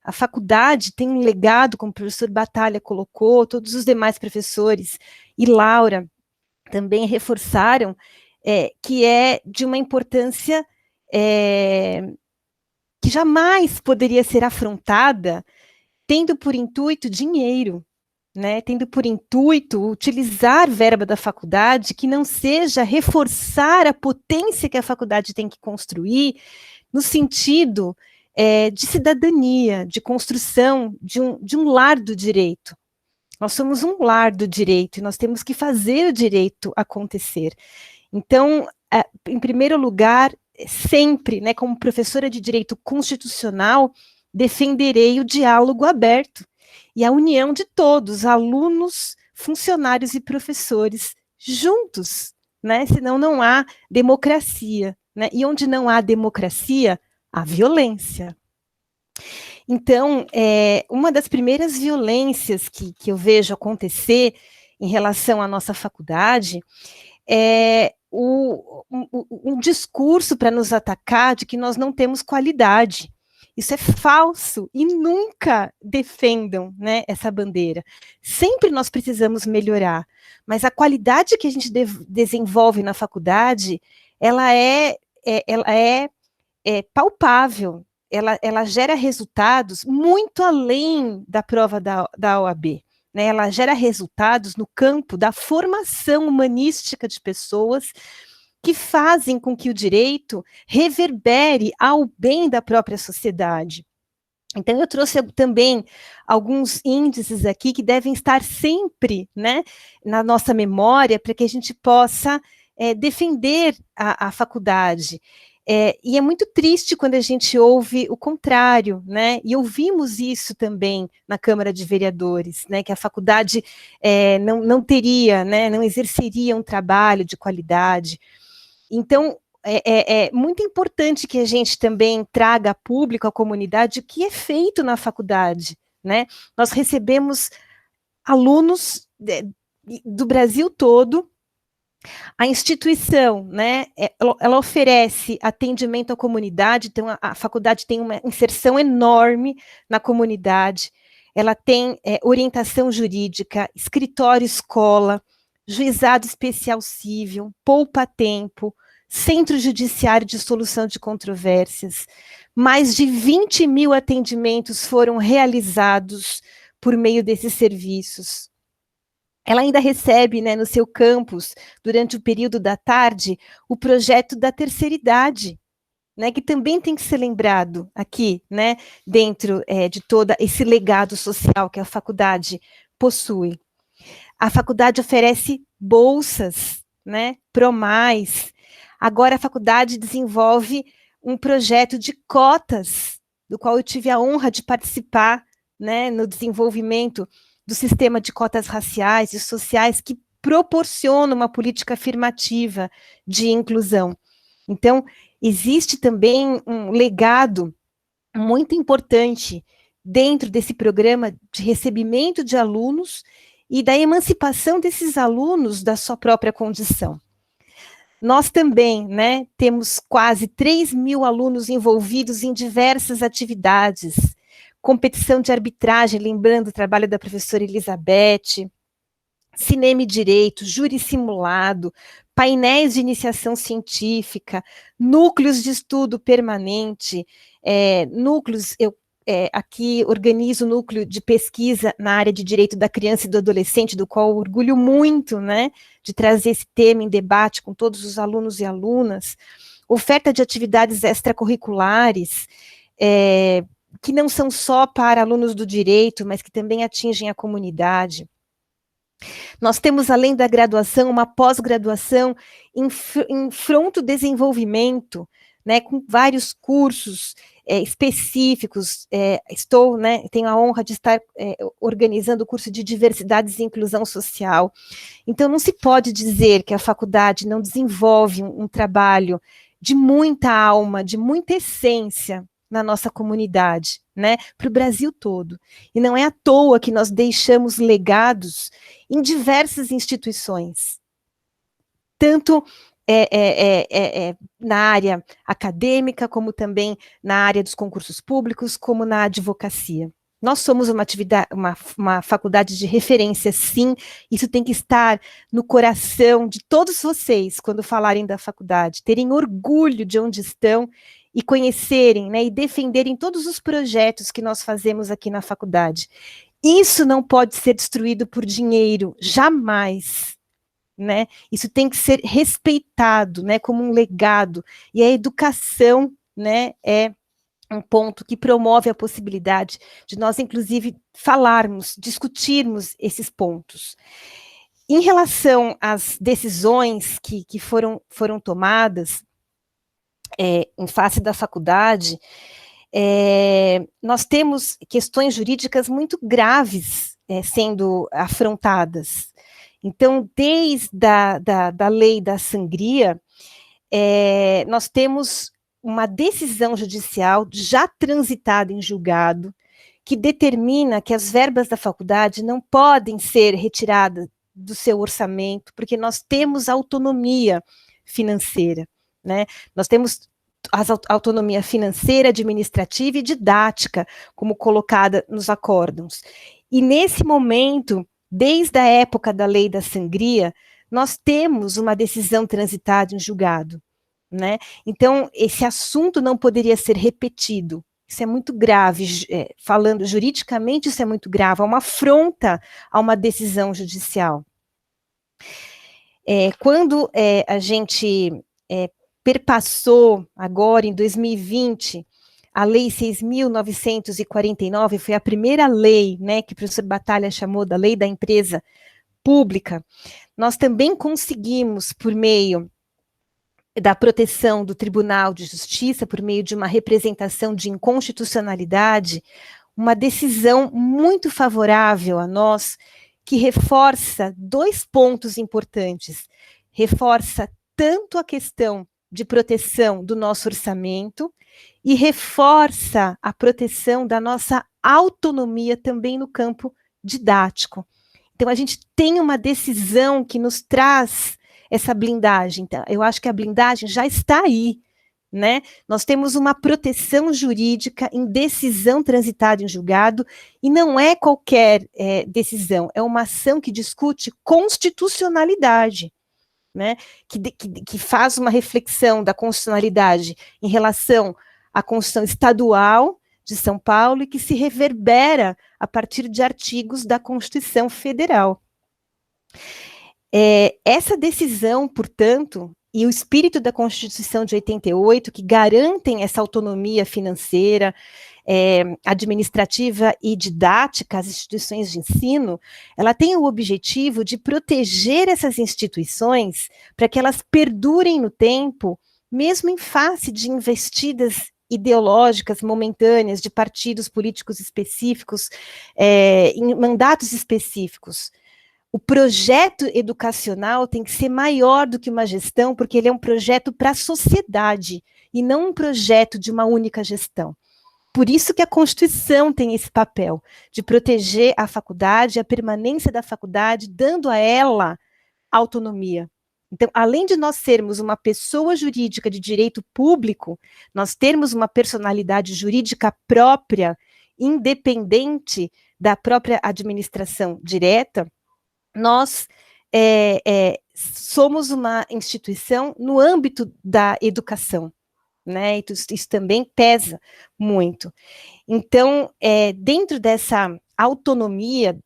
A faculdade tem um legado, como o professor Batalha colocou, todos os demais professores, e Laura também reforçaram, que é de uma importância que jamais poderia ser afrontada, tendo por intuito dinheiro, né, tendo por intuito utilizar verba da faculdade que não seja reforçar a potência que a faculdade tem que construir no sentido de cidadania, de construção de um lar do direito. Nós somos um lar do direito e nós temos que fazer o direito acontecer. Então, em primeiro lugar, sempre, né, como professora de direito constitucional, defenderei o diálogo aberto e a união de todos, alunos, funcionários e professores, juntos, né? Senão não há democracia, né? E onde não há democracia, há violência. Então, uma das primeiras violências que eu vejo acontecer em relação à nossa faculdade é um discurso para nos atacar de que nós não temos qualidade. Isso é falso e nunca defendam, né, essa bandeira. Sempre nós precisamos melhorar, mas a qualidade que a gente desenvolve na faculdade, ela é palpável, ela gera resultados muito além da prova da OAB. Né, ela gera resultados no campo da formação humanística de pessoas que fazem com que o direito reverbere ao bem da própria sociedade. Então, eu trouxe também alguns índices aqui que devem estar sempre, né, na nossa memória, para que a gente possa defender a faculdade. E é muito triste quando a gente ouve o contrário, né? E ouvimos isso também na Câmara de Vereadores, né? Que a faculdade não teria, né? Não exerceria um trabalho de qualidade. Então, é muito importante que a gente também traga a público, à comunidade, o que é feito na faculdade, né? Nós recebemos alunos do Brasil todo. A instituição, né, ela oferece atendimento à comunidade, então a faculdade tem uma inserção enorme na comunidade, ela tem orientação jurídica, escritório escola, juizado especial civil, poupa-tempo, centro judiciário de solução de controvérsias, mais de 20 mil atendimentos foram realizados por meio desses serviços. Ela ainda recebe, né, no seu campus, durante o período da tarde, o projeto da terceira idade, né, que também tem que ser lembrado aqui, né, dentro de todo esse legado social que a faculdade possui. A faculdade oferece bolsas, né, ProMais. Agora a faculdade desenvolve um projeto de cotas, do qual eu tive a honra de participar, né, no desenvolvimento do sistema de cotas raciais e sociais que proporciona uma política afirmativa de inclusão. Então, existe também um legado muito importante dentro desse programa de recebimento de alunos e da emancipação desses alunos da sua própria condição. Nós também, né, temos quase 3 mil alunos envolvidos em diversas atividades, competição de arbitragem, lembrando o trabalho da professora Elizabeth, cinema e direito, júri simulado, painéis de iniciação científica, núcleos de estudo permanente, núcleos, eu aqui organizo o núcleo de pesquisa na área de direito da criança e do adolescente, do qual orgulho muito, né, de trazer esse tema em debate com todos os alunos e alunas, oferta de atividades extracurriculares, que não são só para alunos do direito, mas que também atingem a comunidade. Nós temos, além da graduação, uma pós-graduação em fronto desenvolvimento, né, com vários cursos específicos, tenho a honra de estar organizando o curso de Diversidades e Inclusão Social. Então, não se pode dizer que a faculdade não desenvolve um trabalho de muita alma, de muita essência na nossa comunidade, né, para o Brasil todo. E não é à toa que nós deixamos legados em diversas instituições, tanto na área acadêmica, como também na área dos concursos públicos, como na advocacia. Nós somos uma faculdade de referência, sim, isso tem que estar no coração de todos vocês, quando falarem da faculdade, terem orgulho de onde estão e conhecerem, né, e defenderem todos os projetos que nós fazemos aqui na faculdade. Isso não pode ser destruído por dinheiro, jamais. Né? Isso tem que ser respeitado, né, como um legado, e a educação, né, é um ponto que promove a possibilidade de nós, inclusive, falarmos, discutirmos esses pontos. Em relação às decisões que foram tomadas em face da faculdade, nós temos questões jurídicas muito graves sendo afrontadas. Então, desde da lei da sangria, nós temos uma decisão judicial já transitada em julgado, que determina que as verbas da faculdade não podem ser retiradas do seu orçamento, porque nós temos autonomia financeira, né? Nós temos a autonomia financeira, administrativa e didática, como colocada nos acórdãos. E nesse momento, desde a época da lei da sangria, nós temos uma decisão transitada em julgado, né? Então, esse assunto não poderia ser repetido. Isso é muito grave, falando juridicamente, isso é muito grave, é uma afronta a uma decisão judicial. Quando a gente perpassou, agora em 2020, a Lei 6.949, foi a primeira lei, né, que o professor Batalha chamou da Lei da Empresa Pública, nós também conseguimos, por meio da proteção do Tribunal de Justiça, por meio de uma representação de inconstitucionalidade, uma decisão muito favorável a nós, que reforça 2 pontos importantes. Reforça tanto a questão de proteção do nosso orçamento e reforça a proteção da nossa autonomia também no campo didático. Então, a gente tem uma decisão que nos traz essa blindagem. Então, eu acho que a blindagem já está aí, né? Nós temos uma proteção jurídica em decisão transitada em julgado, e não é qualquer decisão, é uma ação que discute constitucionalidade, né? Que faz uma reflexão da constitucionalidade em relação à Constituição Estadual de São Paulo e que se reverbera a partir de artigos da Constituição Federal. Essa decisão, portanto, e o espírito da Constituição de 88, que garantem essa autonomia financeira, administrativa e didática às instituições de ensino, ela tem o objetivo de proteger essas instituições para que elas perdurem no tempo, mesmo em face de investidas ideológicas momentâneas de partidos políticos específicos, em mandatos específicos. O projeto educacional tem que ser maior do que uma gestão, porque ele é um projeto para a sociedade, e não um projeto de uma única gestão. Por isso que a Constituição tem esse papel, de proteger a faculdade, a permanência da faculdade, dando a ela autonomia. Então, além de nós sermos uma pessoa jurídica de direito público, nós termos uma personalidade jurídica própria, independente da própria administração direta, nós somos uma instituição no âmbito da educação, né? Isso também pesa muito. Então, dentro dessa autonomia,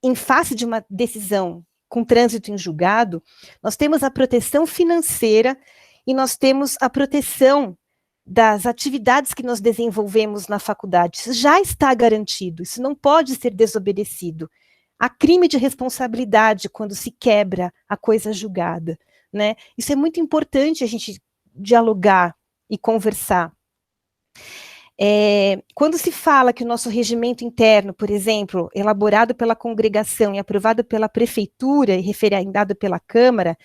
em face de uma decisão com trânsito em julgado, nós temos a proteção financeira e nós temos a proteção das atividades que nós desenvolvemos na faculdade. Isso já está garantido, isso não pode ser desobedecido. Há crime de responsabilidade quando se quebra a coisa julgada, né? Isso é muito importante a gente dialogar e conversar. Quando se fala que o nosso regimento interno, por exemplo, elaborado pela congregação e aprovado pela prefeitura e referendado pela Câmara,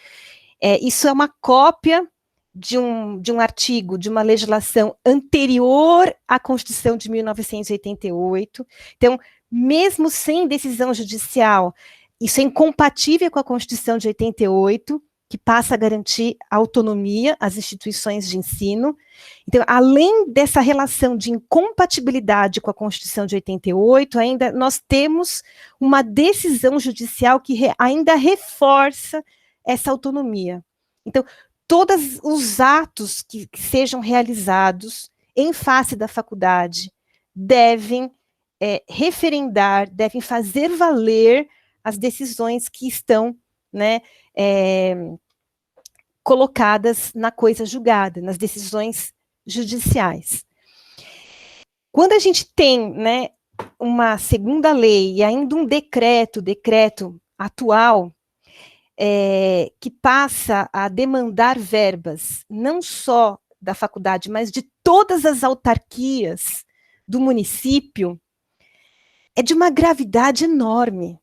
isso é uma cópia de um artigo, de uma legislação anterior à Constituição de 1988. Então, mesmo sem decisão judicial, isso é incompatível com a Constituição de 88, que passa a garantir autonomia às instituições de ensino. Então, além dessa relação de incompatibilidade com a Constituição de 88, ainda nós temos uma decisão judicial que ainda reforça essa autonomia. Então, todos os atos que sejam realizados em face da faculdade devem referendar, devem fazer valer as decisões que estão, né, colocadas na coisa julgada, nas decisões judiciais. Quando a gente tem, né, uma segunda lei e ainda um decreto atual, que passa a demandar verbas, não só da faculdade, mas de todas as autarquias do município, é de uma gravidade enorme,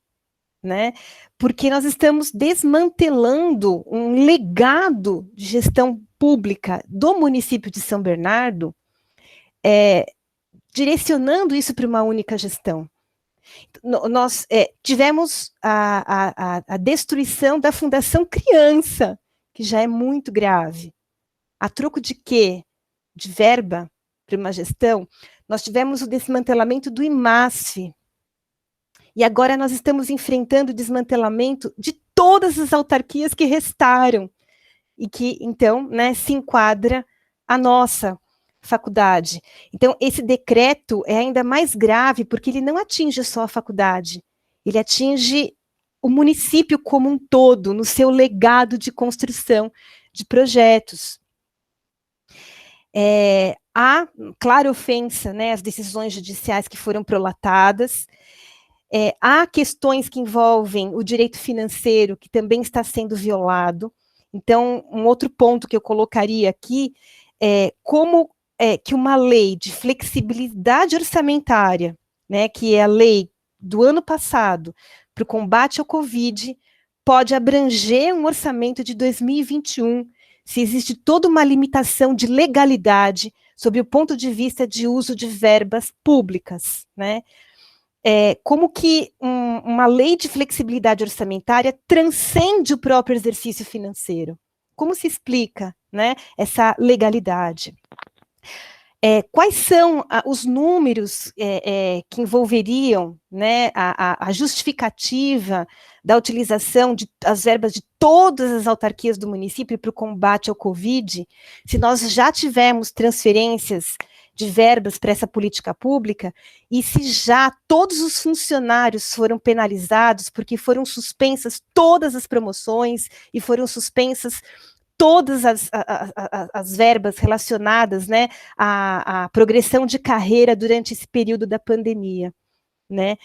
né? Porque nós estamos desmantelando um legado de gestão pública do município de São Bernardo, direcionando isso para uma única gestão. Nós tivemos a destruição da Fundação Criança, que já é muito grave. A troco de quê? De verba para uma gestão? Nós tivemos o desmantelamento do IMASF, e agora nós estamos enfrentando o desmantelamento de todas as autarquias que restaram, e que, então, né, se enquadra a nossa faculdade. Então, esse decreto é ainda mais grave, porque ele não atinge só a faculdade, ele atinge o município como um todo, no seu legado de construção de projetos. Há clara ofensa, né, às decisões judiciais que foram prolatadas. Há questões que envolvem o direito financeiro, que também está sendo violado. Então, um outro ponto que eu colocaria aqui é como que uma lei de flexibilidade orçamentária, né, que é a lei do ano passado para o combate ao Covid, pode abranger um orçamento de 2021, se existe toda uma limitação de legalidade sob o ponto de vista de uso de verbas públicas, né? Como que uma lei de flexibilidade orçamentária transcende o próprio exercício financeiro? Como se explica, né, essa legalidade? Quais são os números que envolveriam, né, a justificativa da utilização das verbas de todas as autarquias do município para o combate ao Covid, se nós já tivemos transferências de verbas para essa política pública, e se já todos os funcionários foram penalizados porque foram suspensas todas as promoções e foram suspensas todas as verbas relacionadas, né, à progressão de carreira durante esse período da pandemia, né?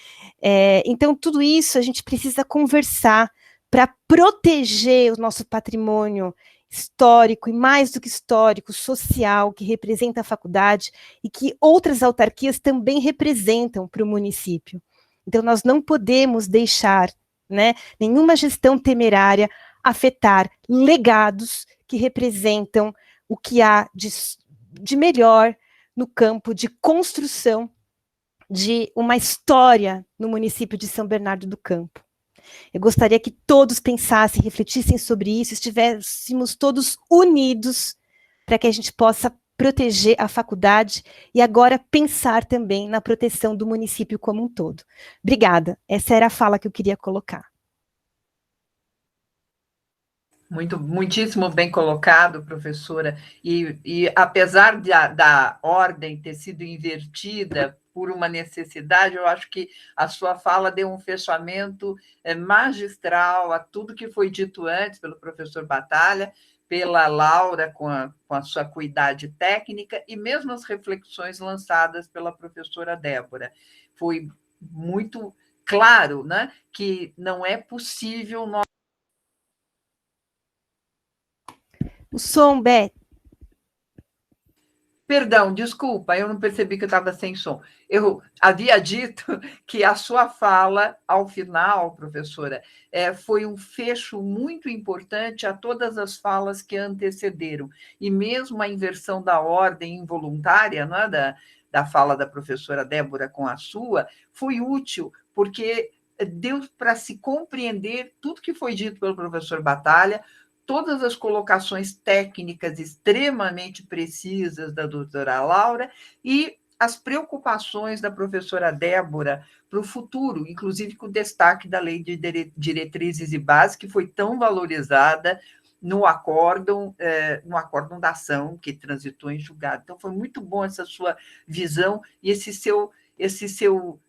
Então, tudo isso a gente precisa conversar para proteger o nosso patrimônio histórico, e mais do que histórico, social, que representa a faculdade e que outras autarquias também representam para o município. Então, nós não podemos deixar, né, nenhuma gestão temerária afetar legados que representam o que há de melhor no campo de construção de uma história no município de São Bernardo do Campo. Eu gostaria que todos pensassem, refletissem sobre isso, estivéssemos todos unidos para que a gente possa proteger a faculdade e agora pensar também na proteção do município como um todo. Obrigada. Essa era a fala que eu queria colocar. Muitíssimo bem colocado, professora. E apesar da ordem ter sido invertida por uma necessidade, eu acho que a sua fala deu um fechamento magistral a tudo que foi dito antes pelo professor Batalha, pela Laura com a sua cuidade técnica, e mesmo as reflexões lançadas pela professora Débora. Foi muito claro, né, que não é possível nós... O som, Beth. Perdão, desculpa, eu não percebi que eu estava sem som. Eu havia dito que a sua fala, ao final, professora, foi um fecho muito importante a todas as falas que antecederam, e mesmo a inversão da ordem involuntária, não é, da fala da professora Débora com a sua, foi útil, porque deu para se compreender tudo que foi dito pelo professor Batalha, todas as colocações técnicas extremamente precisas da doutora Laura e as preocupações da professora Débora para o futuro, inclusive com o destaque da Lei de Diretrizes e Bases, que foi tão valorizada no acórdão da ação que transitou em julgado. Então, foi muito bom essa sua visão e esse seu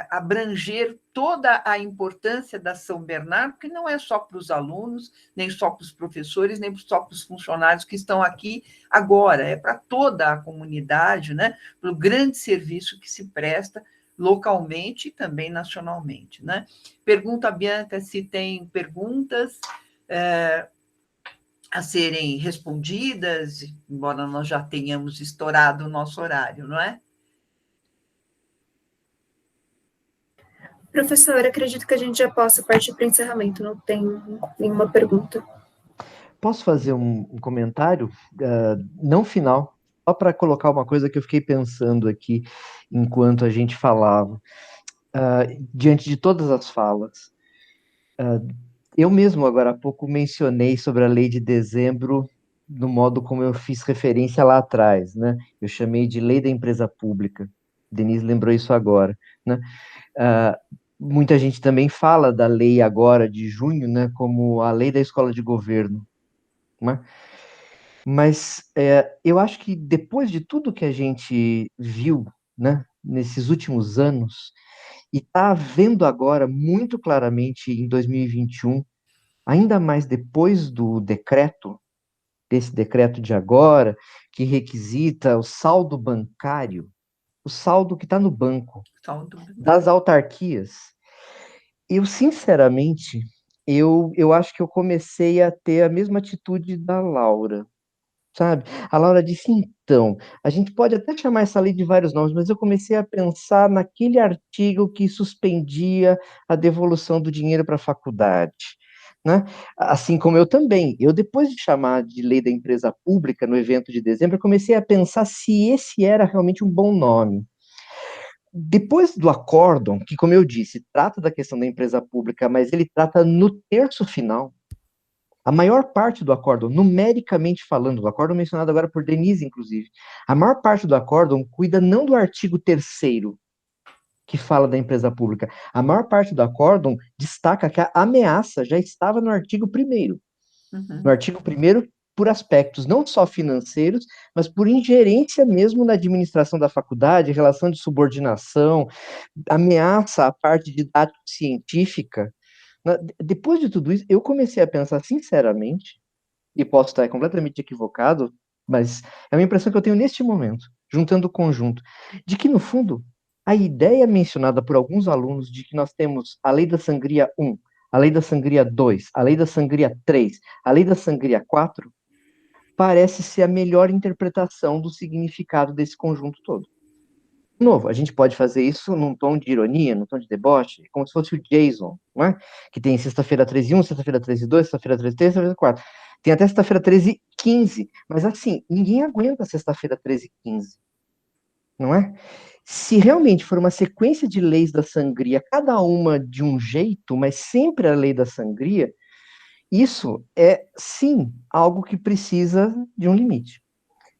abranger toda a importância da São Bernardo, que não é só para os alunos, nem só para os professores, nem só para os funcionários que estão aqui agora, é para toda a comunidade, né? Para o grande serviço que se presta localmente e também nacionalmente, né? Pergunta a Bianca se tem perguntas a serem respondidas, embora nós já tenhamos estourado o nosso horário, não é? Professora, acredito que a gente já possa partir para o encerramento, não tem nenhuma pergunta. Posso fazer um comentário, não final, só para colocar uma coisa que eu fiquei pensando aqui enquanto a gente falava, diante de todas as falas. Eu mesmo, agora há pouco, mencionei sobre a lei de dezembro no modo como eu fiz referência lá atrás, né? Eu chamei de lei da empresa pública. Denise lembrou isso agora, né? Muita gente também fala da lei agora de junho, né, como a lei da escola de governo, né? Mas eu acho que depois de tudo que a gente viu, né, nesses últimos anos, e está vendo agora muito claramente em 2021, ainda mais depois desse decreto de agora, que requisita o saldo bancário, o saldo que está no banco, das autarquias. Eu, sinceramente, eu acho que eu comecei a ter a mesma atitude da Laura, sabe? A Laura disse, então, a gente pode até chamar essa lei de vários nomes, mas eu comecei a pensar naquele artigo que suspendia a devolução do dinheiro para a faculdade, né? Assim como eu também. Eu, depois de chamar de lei da empresa pública no evento de dezembro, eu comecei a pensar se esse era realmente um bom nome. Depois do acórdão, que, como eu disse, trata da questão da empresa pública, mas ele trata no terço final, a maior parte do acórdão, numericamente falando, o acórdão mencionado agora por Denise, inclusive, a maior parte do acórdão cuida não do artigo 3º, que fala da empresa pública. A maior parte do acórdão destaca que a ameaça já estava no artigo 1º. No artigo 1º, por aspectos não só financeiros, mas por ingerência mesmo na administração da faculdade, relação de subordinação, ameaça à parte didático-científica. Depois de tudo isso, eu comecei a pensar sinceramente, e posso estar completamente equivocado, mas é uma impressão que eu tenho neste momento, juntando o conjunto, de que, no fundo, a ideia mencionada por alguns alunos de que nós temos a lei da sangria 1, a lei da sangria 2, a lei da sangria 3, a lei da sangria 4, parece ser a melhor interpretação do significado desse conjunto todo. De novo, a gente pode fazer isso num tom de ironia, num tom de deboche, como se fosse o Jason, não é? Que tem sexta-feira 13/1, sexta-feira 13/2, sexta-feira 13/3, sexta-feira 4. Tem até sexta-feira 13/15, mas assim, ninguém aguenta sexta-feira 13/15, não é? Se realmente for uma sequência de leis da sangria, cada uma de um jeito, mas sempre a lei da sangria, isso é, sim, algo que precisa de um limite.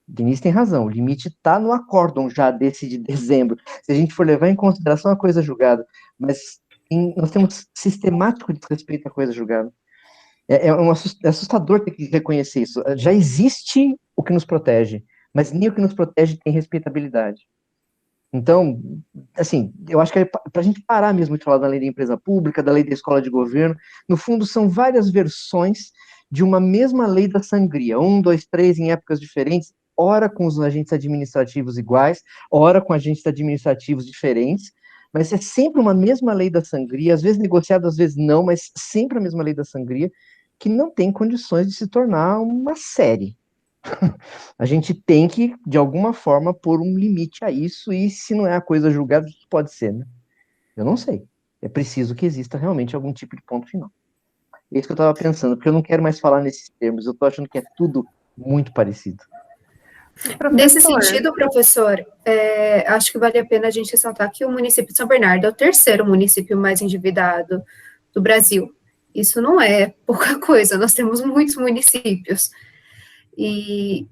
Denise tem razão, o limite está no acórdão já desse de dezembro. Se a gente for levar em consideração a coisa julgada, mas nós temos sistemático desrespeito à coisa julgada. É assustador ter que reconhecer isso. Já existe o que nos protege, mas nem o que nos protege tem respeitabilidade. Então, assim, eu acho que é para a gente parar mesmo de falar da lei da empresa pública, da lei da escola de governo, no fundo são várias versões de uma mesma lei da sangria, 1, 2, 3, em épocas diferentes, ora com os agentes administrativos iguais, ora com agentes administrativos diferentes, mas é sempre uma mesma lei da sangria, às vezes negociada, às vezes não, mas sempre a mesma lei da sangria, que não tem condições de se tornar uma série. A gente tem que, de alguma forma, pôr um limite a isso, e se não é a coisa julgada, pode ser, né? Eu não sei. É preciso que exista realmente algum tipo de ponto final. É isso que eu estava pensando, porque eu não quero mais falar nesses termos, eu estou achando que é tudo muito parecido. Nesse sentido, professor, acho que vale a pena a gente ressaltar que o município de São Bernardo é o terceiro município mais endividado do Brasil. Isso não é pouca coisa, nós temos muitos municípios. E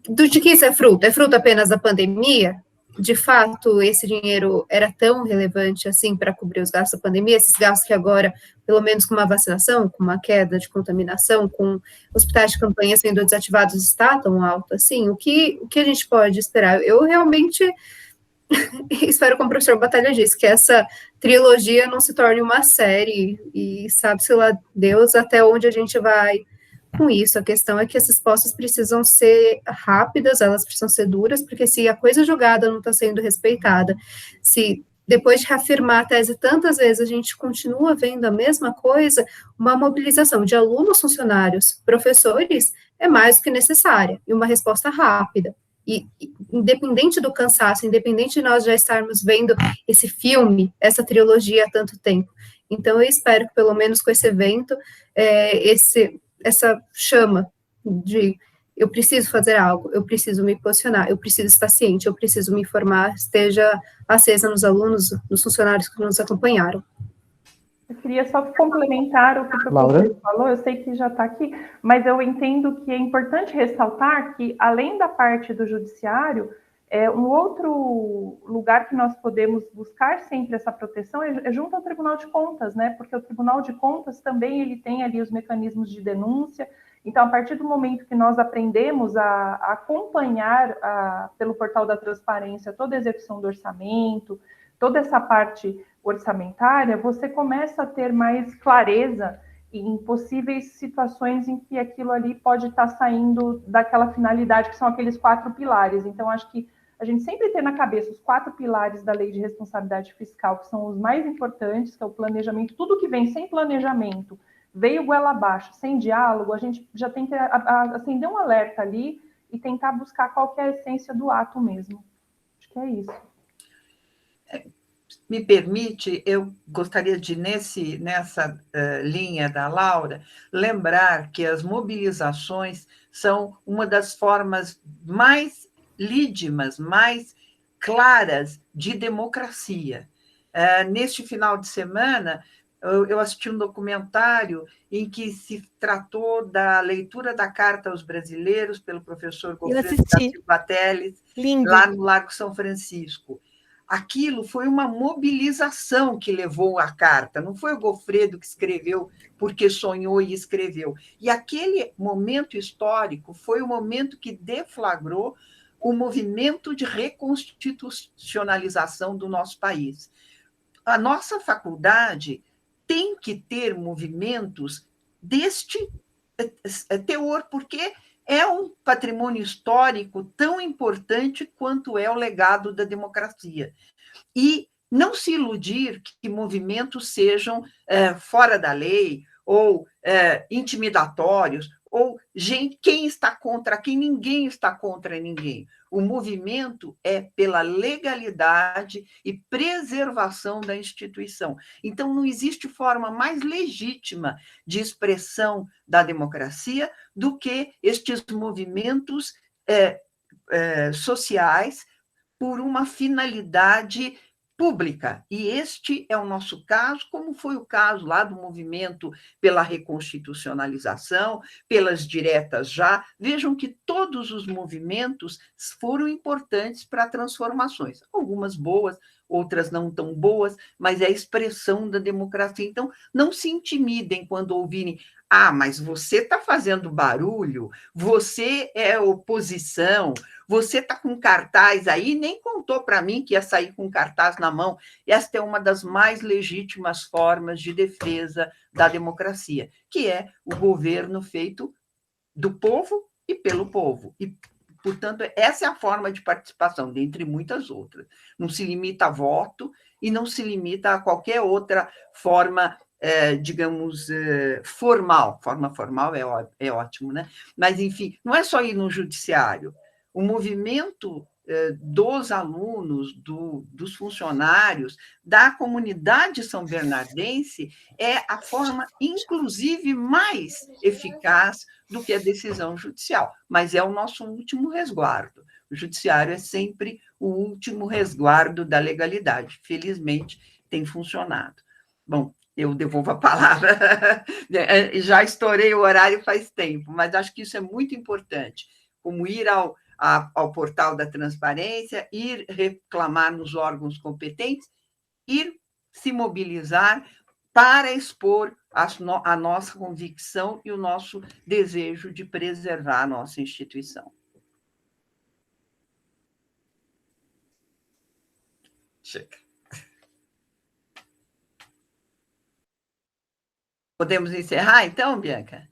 de que isso é fruto? É fruto apenas da pandemia? De fato, esse dinheiro era tão relevante assim para cobrir os gastos da pandemia, esses gastos que agora, pelo menos com uma vacinação, com uma queda de contaminação, com hospitais de campanha sendo desativados, está tão alto assim? O que a gente pode esperar? Eu realmente espero, como o professor Batalha disse, que essa trilogia não se torne uma série, e sabe-se lá Deus até onde a gente vai com isso. A questão é que as respostas precisam ser rápidas, elas precisam ser duras, porque se a coisa jogada não está sendo respeitada, se depois de reafirmar a tese tantas vezes a gente continua vendo a mesma coisa, uma mobilização de alunos, funcionários, professores é mais do que necessária, e uma resposta rápida. E independente do cansaço, independente de nós já estarmos vendo esse filme, essa trilogia há tanto tempo. Então, eu espero que, pelo menos com esse evento, essa chama de eu preciso fazer algo, eu preciso me posicionar, eu preciso estar ciente, eu preciso me informar, esteja acesa nos alunos, nos funcionários que nos acompanharam. Eu queria só complementar o que o professor falou, eu sei que já está aqui, mas eu entendo que é importante ressaltar que, além da parte do judiciário, um outro lugar que nós podemos buscar sempre essa proteção é junto ao Tribunal de Contas, né? Porque o Tribunal de Contas também ele tem ali os mecanismos de denúncia. Então, a partir do momento que nós aprendemos a acompanhar pelo portal da transparência toda a execução do orçamento, toda essa parte orçamentária, você começa a ter mais clareza em possíveis situações em que aquilo ali pode estar saindo daquela finalidade, que são aqueles 4 pilares. Então, acho que a gente sempre tem na cabeça os 4 pilares da Lei de Responsabilidade Fiscal, que são os mais importantes, que é o planejamento. Tudo que vem sem planejamento, veio goela abaixo, sem diálogo, a gente já tem que acender um alerta ali e tentar buscar qual que é a essência do ato mesmo. Acho que é isso. Me permite, eu gostaria de, nessa linha da Laura, lembrar que as mobilizações são uma das formas mais lídimas, mais claras de democracia. Neste final de semana, eu assisti um documentário em que se tratou da leitura da Carta aos Brasileiros pelo professor Goffredo da Silva Teles, lá no Largo São Francisco. Aquilo foi uma mobilização que levou a carta, não foi o Goffredo que escreveu porque sonhou e escreveu. E aquele momento histórico foi o momento que deflagrou o movimento de reconstitucionalização do nosso país. A nossa faculdade tem que ter movimentos deste teor, porque é um patrimônio histórico tão importante quanto é o legado da democracia. E não se iludir que movimentos sejam fora da lei ou intimidatórios, ou quem está contra quem, ninguém está contra ninguém. O movimento é pela legalidade e preservação da instituição. Então, não existe forma mais legítima de expressão da democracia do que estes movimentos sociais por uma finalidade pública. E este é o nosso caso, como foi o caso lá do movimento pela reconstitucionalização, pelas diretas já. Vejam que todos os movimentos foram importantes para transformações, algumas boas, outras não tão boas, mas é a expressão da democracia. Então, não se intimidem quando ouvirem: ah, mas você está fazendo barulho, você é oposição, você está com cartaz aí, nem contou para mim que ia sair com cartaz na mão. Esta é uma das mais legítimas formas de defesa da democracia, que é o governo feito do povo e pelo povo. E, portanto, essa é a forma de participação, dentre muitas outras. Não se limita a voto e não se limita a qualquer outra forma digamos, formal. Forma formal é ótimo, né? Mas, enfim, não é só ir no judiciário. O movimento dos alunos, dos funcionários, da comunidade são-bernardense é a forma, inclusive, mais eficaz do que a decisão judicial, mas é o nosso último resguardo. O judiciário é sempre o último resguardo da legalidade. Felizmente, tem funcionado. Bom, eu devolvo a palavra. Já estourei o horário faz tempo, mas acho que isso é muito importante, como ir ao portal da transparência, ir reclamar nos órgãos competentes, ir se mobilizar para expor a nossa convicção e o nosso desejo de preservar a nossa instituição. Chega. Podemos encerrar, então, Bianca?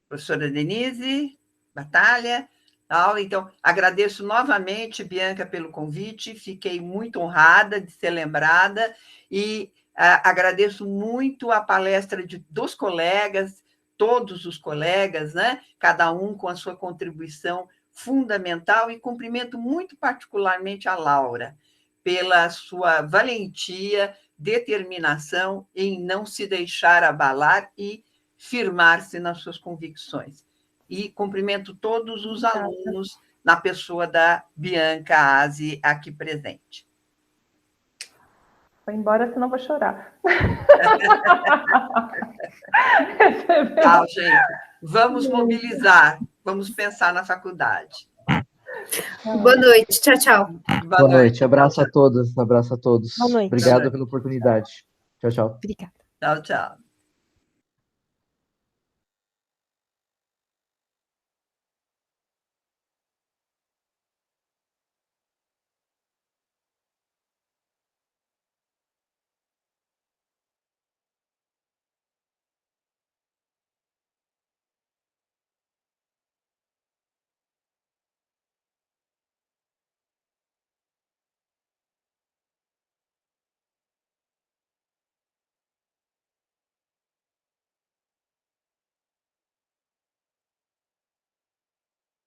Professora Denise, Batalha, aula. Então, agradeço novamente, Bianca, pelo convite, fiquei muito honrada de ser lembrada e agradeço muito a palestra dos colegas, todos os colegas, né? Cada um com a sua contribuição fundamental, e cumprimento muito particularmente a Laura pela sua valentia, determinação em não se deixar abalar e firmar-se nas suas convicções. E cumprimento todos os alunos na pessoa da Bianca Aze aqui presente. Vai embora, senão vou chorar. Tchau, gente. Vamos mobilizar, vamos pensar na faculdade. Boa noite, tchau, tchau. Boa noite, abraço a todos, abraço a todos. Boa noite. Obrigado pela oportunidade. Tchau, tchau. Obrigada. Tchau, tchau.